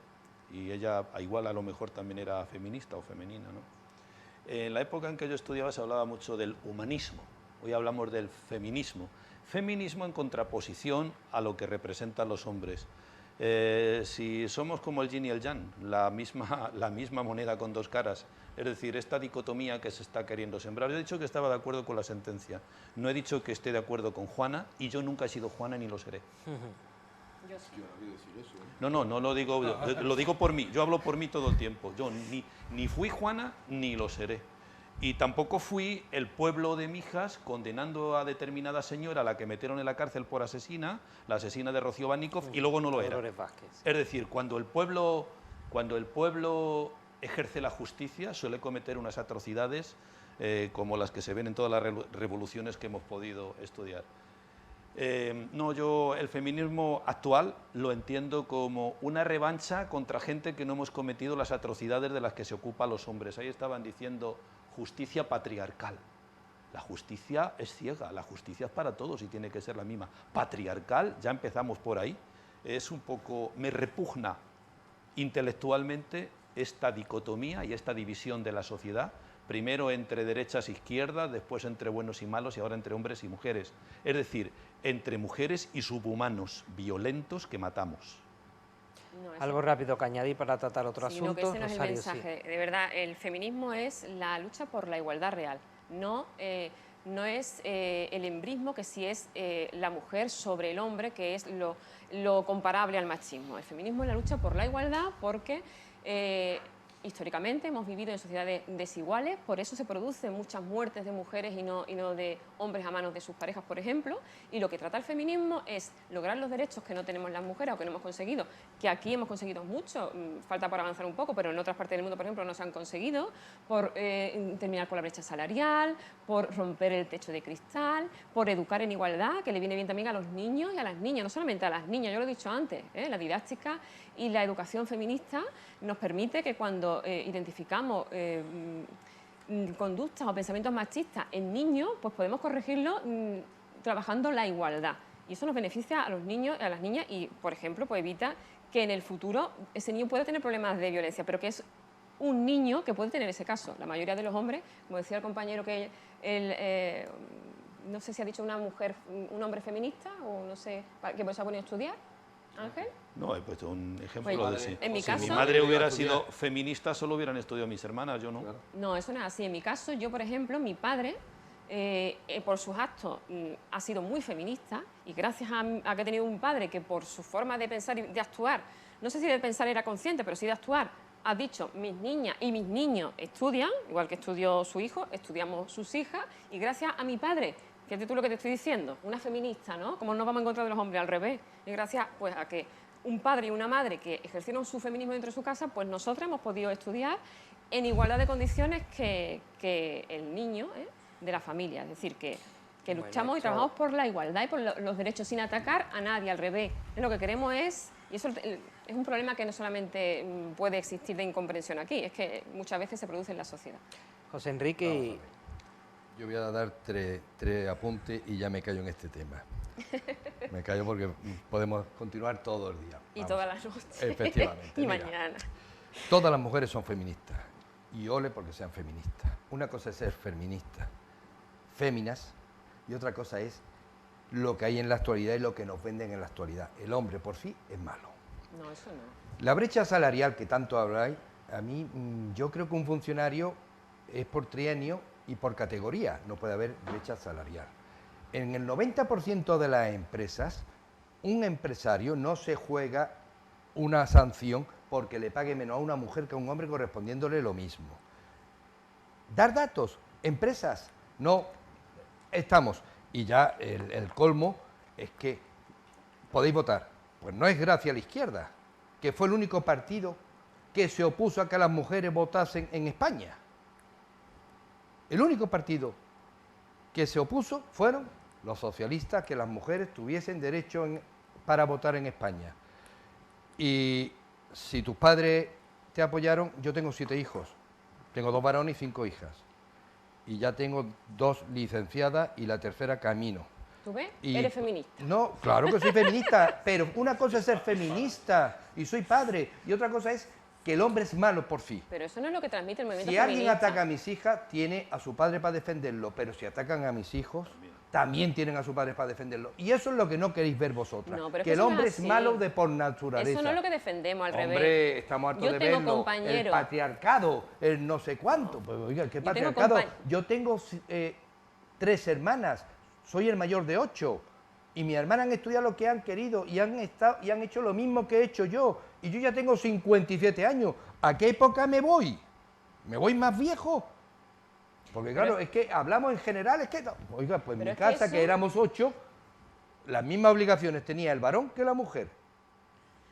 y ella igual a lo mejor también era feminista o femenina, ¿no? En la época en que yo estudiaba se hablaba mucho del humanismo, hoy hablamos del feminismo. Feminismo en contraposición a lo que representan los hombres. Si somos como el yin y el yang, la misma moneda con dos caras, es decir, esta dicotomía que se está queriendo sembrar. Yo he dicho que estaba de acuerdo con la sentencia, no he dicho que esté de acuerdo con Juana, y yo nunca he sido Juana ni lo seré. Yo sí. No lo digo, lo digo por mí, yo hablo por mí todo el tiempo, yo ni fui Juana ni lo seré. Y tampoco fui el pueblo de Mijas condenando a determinada señora a la que metieron en la cárcel por asesina, la asesina de Rocío Baníkov, y luego no lo era. Es decir, cuando el pueblo ejerce la justicia suele cometer unas atrocidades como las que se ven en todas las revoluciones que hemos podido estudiar. Yo el feminismo actual lo entiendo como una revancha contra gente que no hemos cometido las atrocidades de las que se ocupan los hombres. Ahí estaban diciendo justicia patriarcal. La justicia es ciega, la justicia es para todos y tiene que ser la misma. Patriarcal, ya empezamos por ahí, es un poco, me repugna intelectualmente esta dicotomía y esta división de la sociedad, primero entre derechas e izquierdas, después entre buenos y malos y ahora entre hombres y mujeres. Es decir, entre mujeres y subhumanos violentos que matamos. Algo rápido que añadir para tratar otro asunto. Que ese no es el mensaje. De verdad, el feminismo es la lucha por la igualdad real. No es el embrismo que si es la mujer sobre el hombre, que es lo comparable al machismo. El feminismo es la lucha por la igualdad porque históricamente hemos vivido en sociedades desiguales, por eso se producen muchas muertes de mujeres y no de hombres a manos de sus parejas, por ejemplo, y lo que trata el feminismo es lograr los derechos que no tenemos las mujeres o que no hemos conseguido, que aquí hemos conseguido mucho, falta por avanzar un poco, pero en otras partes del mundo, por ejemplo, no se han conseguido, por terminar con la brecha salarial, por romper el techo de cristal, por educar en igualdad, que le viene bien también a los niños y a las niñas, no solamente a las niñas, yo lo he dicho antes, la didáctica y la educación feminista nos permite que cuando identificamos conductas o pensamientos machistas en niños, pues podemos corregirlo trabajando la igualdad. Y eso nos beneficia a los niños y a las niñas y, por ejemplo, pues evita que en el futuro ese niño pueda tener problemas de violencia, pero que es un niño que puede tener ese caso. La mayoría de los hombres, como decía el compañero, que no sé si ha dicho una mujer, un hombre feminista o no sé, que por eso ha podido estudiar. Ángel. No, he puesto un ejemplo Bueno, de sí. en mi Si caso, mi madre hubiera sido feminista, solo hubieran estudiado mis hermanas, yo no. Claro. no, eso no es así. En mi caso, yo, por ejemplo, mi padre, por sus actos, ha sido muy feminista y gracias a que he tenido un padre que por su forma de pensar y de actuar, no sé si de pensar era consciente, pero sí de actuar, ha dicho, mis niñas y mis niños estudian, igual que estudió su hijo, estudiamos sus hijas, y gracias a mi padre, fíjate tú lo que te estoy diciendo, una feminista, ¿no? Como nos vamos a encontrar de los hombres al revés, y gracias pues a que un padre y una madre que ejercieron su feminismo dentro de su casa, pues nosotras hemos podido estudiar en igualdad de condiciones que el niño de la familia, es decir, que luchamos y trabajamos por la igualdad y por los derechos sin atacar a nadie, al revés. Lo que queremos es, y eso es un problema que no solamente puede existir de incomprensión aquí, es que muchas veces se produce en la sociedad. José Enrique. Yo voy a dar tres apuntes y ya me callo en este tema. Me callo porque podemos continuar todo el día. Y todas las noches. Efectivamente. Y mira, mañana. todas las mujeres son feministas. Y ole porque sean feministas. Una cosa es ser feminista, féminas, y otra cosa es lo que hay en la actualidad y lo que nos venden en la actualidad. El hombre por sí es malo. No, eso no. La brecha salarial que tanto habláis, a mí yo creo que un funcionario es por trienio y por categoría, no puede haber brecha salarial. En el 90% de las empresas, un empresario no se juega una sanción porque le pague menos a una mujer que a un hombre correspondiéndole lo mismo. Dar datos, empresas, no estamos. Y ya el colmo es que podéis votar. Pues no es gracias a la izquierda, que fue el único partido que se opuso a que las mujeres votasen en España. El único partido que se opuso fueron los socialistas, que las mujeres tuviesen derecho para votar en España. Y si tus padres te apoyaron, yo tengo 7 hijos, tengo 2 varones y 5 hijas. Y ya tengo 2 licenciadas y la tercera camino. ¿Tú ves? Y, Eres feminista. No, claro que soy feminista, pero una cosa es ser feminista y soy padre, y otra cosa es que el hombre es malo por sí. Pero eso no es lo que transmite el movimiento Si feminista. alguien ataca a mis hijas, tiene a su padre para defenderlo, pero si atacan a mis hijos, también tienen a su padre para defenderlo. Y eso es lo que no queréis ver vosotras, No, pero es que que el eso no hombre es es así. malo de por naturaleza. Eso no es lo que defendemos, al revés. Hombre, estamos hartos Yo de tengo verlo, el compañeros. patriarcado, el no sé cuánto. Pues, oiga, ¿qué Yo tengo patriarcado? compa- Yo tengo 3 hermanas, soy el mayor de 8, y mis hermanas han estudiado lo que han querido y han hecho lo mismo que he hecho yo, y yo ya tengo 57 años. ¿A qué época me voy? ¿Me voy más viejo? Porque claro, es que hablamos en general, es que... Oiga, pues en Pero mi es que casa, eso- que éramos 8, las mismas obligaciones tenía el varón que la mujer.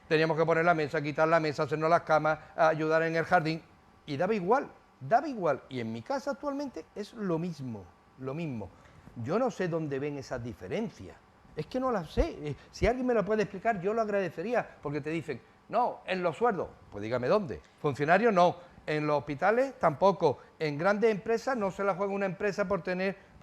Teníamos que poner la mesa, quitar la mesa, hacernos las camas, ayudar en el jardín, y daba igual, daba igual. Y en mi casa actualmente es lo mismo, lo mismo. Yo no sé dónde ven esas diferencias, es que no las sé. Si alguien me lo puede explicar, yo lo agradecería, porque te dicen, no, en los sueldos, pues dígame dónde. Funcionarios no, en los hospitales tampoco, en grandes empresas no se la juega una empresa por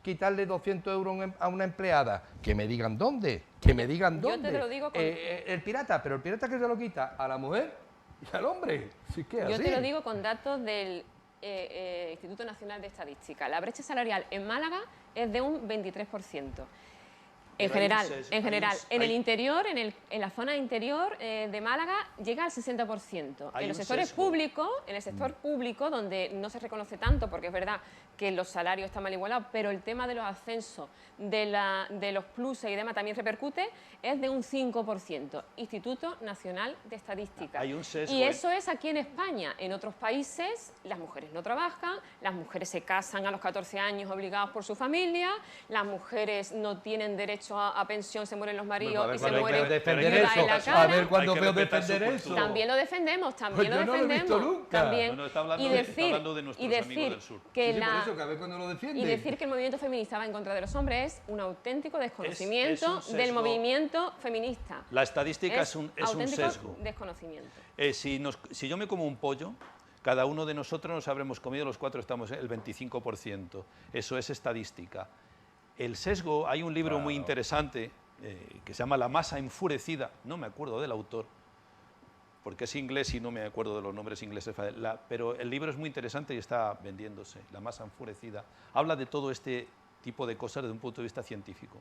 quitarle 200 euros a una empleada. Que me digan dónde, que me digan Yo dónde. te lo digo con- El pirata, pero el pirata que se lo quita a la mujer y al hombre. Sí que es Yo así. te lo digo con datos del Instituto Nacional de Estadística. La brecha salarial en Málaga es de un 23%. En Pero hay un general, sesgo, en general. En el hay- interior, en la zona interior de Málaga, llega al 60%. Hay En los un sectores sesgo. públicos, en el sector público, donde no se reconoce tanto, porque es verdad que los salarios están mal igualados, pero el tema de los ascensos, de los pluses y demás también repercute, es de un 5%. Instituto Nacional de Estadística. Hay un sesgo, Y eso es aquí en España. En otros países las mujeres no trabajan, las mujeres se casan a los 14 años obligados por su familia, las mujeres no tienen derecho a pensión, se mueren los maridos Bueno, y a ver se cuándo mueren veo defender viudas en la eso. cara. A ver cuándo Hay que veo respetar su defender cultura. eso. También lo defendemos, Pues también yo lo no lo he visto defendemos. nunca. También. No, está hablando y de- decir, está hablando de nuestros y decir amigos del sur. que Sí, sí, la- por eso, que a ver cuándo lo defiende. y decir que el movimiento feminista va en contra de los hombres es un auténtico desconocimiento es un sesgo. del movimiento feminista. La estadística es un auténtico sesgo. desconocimiento. Si yo me como un pollo, cada uno de nosotros nos habremos comido, los 4 estamos el 25%. Eso es estadística. El sesgo, hay un libro muy interesante que se llama La masa enfurecida, no me acuerdo del autor, porque es inglés y no me acuerdo de los nombres ingleses, pero el libro es muy interesante y está vendiéndose, La masa enfurecida. Habla de todo este tipo de cosas desde un punto de vista científico.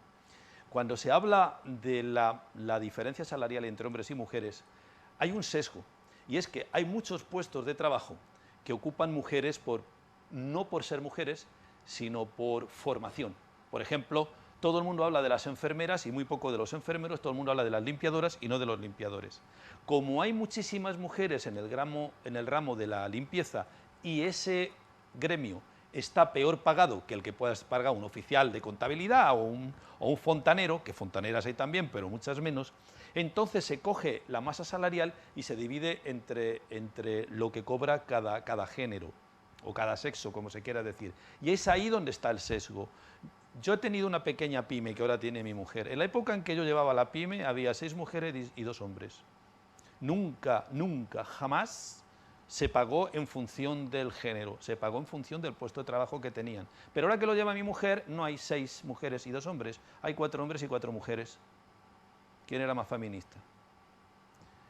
Cuando se habla de la diferencia salarial entre hombres y mujeres, hay un sesgo, y es que hay muchos puestos de trabajo que ocupan mujeres no por ser mujeres, sino por formación. Por ejemplo, todo el mundo habla de las enfermeras y muy poco de los enfermeros, todo el mundo habla de las limpiadoras y no de los limpiadores. Como hay muchísimas mujeres en el ramo de la limpieza y ese gremio está peor pagado que el que pueda pagar un oficial de contabilidad o un fontanero, que fontaneras hay también, pero muchas menos, entonces se coge la masa salarial y se divide entre lo que cobra cada género o cada sexo, como se quiera decir. Y es ahí donde está el sesgo. Yo he tenido una pequeña pyme que ahora tiene mi mujer. En la época en que yo llevaba la pyme había 6 mujeres y 2 hombres. Nunca, nunca, jamás se pagó en función del género, se pagó en función del puesto de trabajo que tenían. Pero ahora que lo lleva mi mujer, no hay 6 mujeres y 2 hombres, hay 4 hombres y 4 mujeres. ¿Quién era más feminista?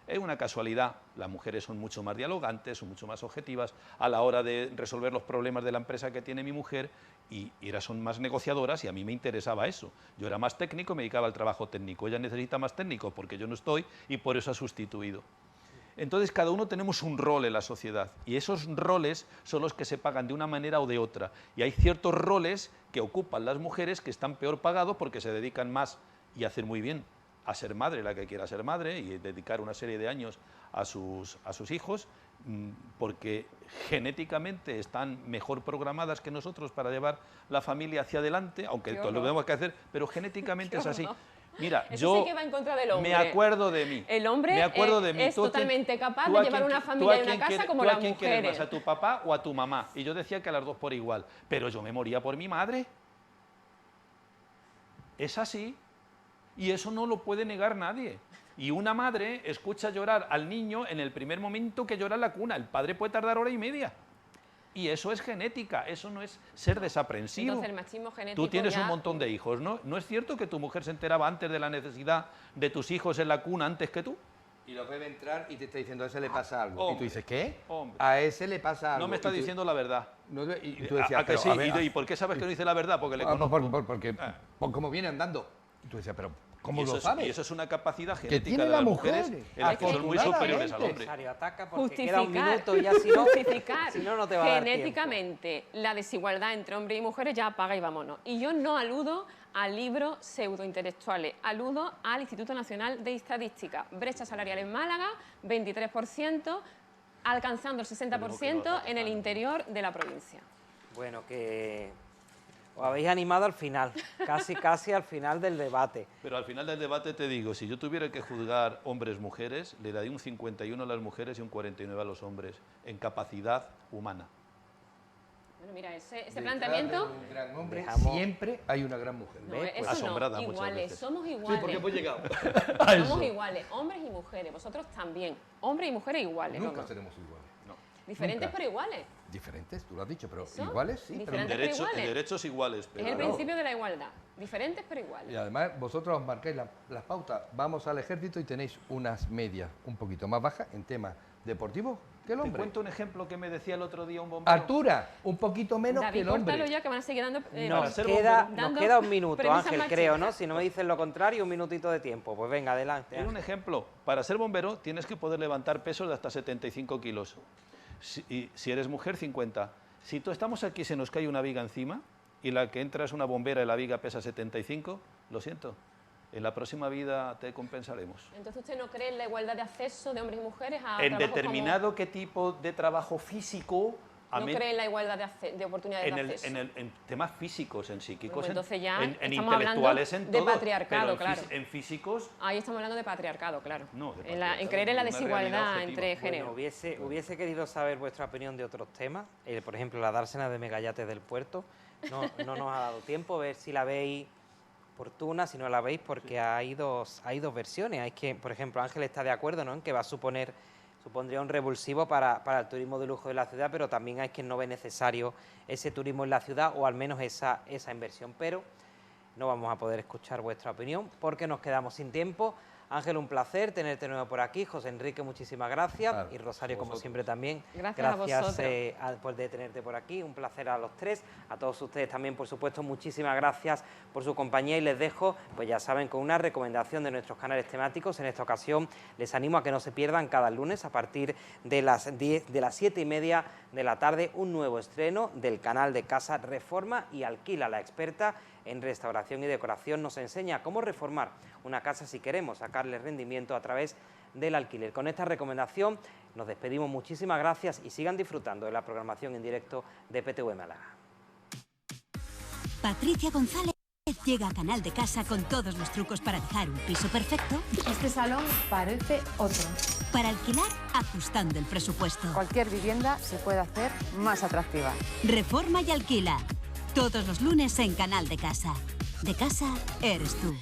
Es una casualidad, las mujeres son mucho más dialogantes, son mucho más objetivas a la hora de resolver los problemas de la empresa que tiene mi mujer y son más negociadoras y a mí me interesaba eso. Yo era más técnico, me dedicaba al trabajo técnico, ella necesita más técnico porque yo no estoy y por eso ha sustituido. Entonces cada uno tenemos un rol en la sociedad y esos roles son los que se pagan de una manera o de otra y hay ciertos roles que ocupan las mujeres que están peor pagados porque se dedican más y hacen muy bien a ser madre, la que quiera ser madre, y dedicar una serie de años a sus hijos, porque genéticamente están mejor programadas que nosotros para llevar la familia hacia adelante, aunque lo tenemos que hacer, pero genéticamente es así. Mira, Eso sí que va en contra del hombre. me acuerdo de mí. El hombre me acuerdo de mí. es totalmente capaz ¿tú de a llevar quién- una tú familia a y una quién casa quieres- como tú a las quién quieres mujeres? más, a tu papá o a tu mamá? Y yo decía que a las dos por igual, pero yo me moría por mi madre. Es así. Y eso no lo puede negar nadie. Y una madre escucha llorar al niño en el primer momento que llora en la cuna. El padre puede tardar hora y media. Y eso es genética, eso no es ser desaprensivo. Entonces el machismo genético Tú tienes ya- un montón de hijos, ¿no? ¿No es cierto que tu mujer se enteraba antes de la necesidad de tus hijos en la cuna antes que tú? Y lo ve entrar y te está diciendo, a ese le pasa algo. Y Hombre, tú dices, ¿qué? hombre. A ese le pasa algo. No me está Y tú- diciendo la verdad. No, y tú decías, ¿A que pero, sí? a ver, ¿Y por qué sabes que no dice la verdad? Porque le Ah, conozco. porque como viene andando. Y tú decías, pero ¿cómo Y eso lo es- sabes? Y eso es una capacidad Que genética tiene de la las mujer, mujeres en las que son muy afortunadamente. superiores al hombre. Necesario, ataca porque Justificar, queda un minuto y ya si no, justificar si no, no te va a dar tiempo. genéticamente la desigualdad entre hombres y mujeres, ya apaga y vámonos. Y yo no aludo a libros pseudointelectuales, aludo al Instituto Nacional de Estadística. Brecha salarial en Málaga, 23%, alcanzando el 60% en el interior de la provincia. Bueno, que os habéis animado al final, casi al final del debate. Pero al final del debate te digo, si yo tuviera que juzgar hombres-mujeres, le daría un 51 a las mujeres y un 49 a los hombres en capacidad humana. Bueno, mira, ese Detrás planteamiento... de un gran hombre Dejamos- siempre hay una gran mujer. No, ¿Ves? eso Asombrada no, muchas iguales, veces. somos iguales. llegado Somos iguales, hombres y mujeres, vosotros también. Hombres y mujeres iguales, Nunca ¿no? seremos iguales. Diferentes nunca. pero iguales. Diferentes, tú lo has dicho, pero ¿Eso? iguales sí. Pero Diferentes. En iguales. derechos iguales, pero Es el Claro. principio de la igualdad. Diferentes pero iguales. Y además vosotros os marcáis las pautas. Vamos al ejército y tenéis unas medias un poquito más bajas en temas deportivos que el Te hombre. cuento un ejemplo que me decía el otro día un bombero. Altura, un poquito menos David, que el hombre. córtalo ya que van a seguir dando... Nos ser queda un minuto, premisas Ángel, machistas. creo, ¿no? Si no me dicen lo contrario, un minutito de tiempo. Pues venga, adelante. Era un Ángel. ejemplo. Para ser bombero tienes que poder levantar pesos de hasta 75 kilos. Si eres mujer, 50. Si estamos aquí y se nos cae una viga encima y la que entra es una bombera y la viga pesa 75, lo siento. En la próxima vida te compensaremos. Entonces, ¿usted no cree en la igualdad de acceso de hombres y mujeres a En trabajos determinado qué tipo de trabajo físico... no cree en la igualdad de oportunidades de acceso? En temas físicos, en psíquicos, Bueno, entonces ya en estamos hablando intelectuales, en de todo, patriarcado, pero claro. En físicos... Ahí estamos hablando de patriarcado, claro. No, de en patriarcado, creer en la una realidad desigualdad objetiva. entre géneros. Bueno, hubiese querido saber vuestra opinión de otros temas. Por ejemplo, la dársena de Megayates del Puerto. No nos ha dado tiempo, ver si la veis oportuna, si no la veis, porque hay dos versiones. Hay que, por ejemplo, Ángel está de acuerdo, ¿no?, en que supondría un revulsivo para el turismo de lujo de la ciudad, pero también hay quien no ve necesario ese turismo en la ciudad, o al menos esa inversión. Pero no vamos a poder escuchar vuestra opinión porque nos quedamos sin tiempo. Ángel, un placer tenerte de nuevo por aquí. José Enrique, muchísimas gracias. Claro, y Rosario, como vosotros. siempre, también. Gracias a vosotros. Por de tenerte por aquí. Un placer a los tres. A todos ustedes también, por supuesto, muchísimas gracias por su compañía. Y les dejo, pues ya saben, con una recomendación de nuestros canales temáticos. En esta ocasión les animo a que no se pierdan cada lunes a partir de las 7:30 de la tarde un nuevo estreno del canal de Casa Reforma y Alquila. La experta en restauración y decoración nos enseña cómo reformar una casa si queremos sacarle rendimiento a través del alquiler. Con esta recomendación nos despedimos. Muchísimas gracias y sigan disfrutando de la programación en directo de PTV Málaga. Patricia González llega a Canal de Casa con todos los trucos para dejar un piso perfecto, Este salón parece otro. para alquilar ajustando el presupuesto. Cualquier vivienda se puede hacer más atractiva. Reforma y alquila. Todos los lunes en Canal de Casa. De casa eres tú.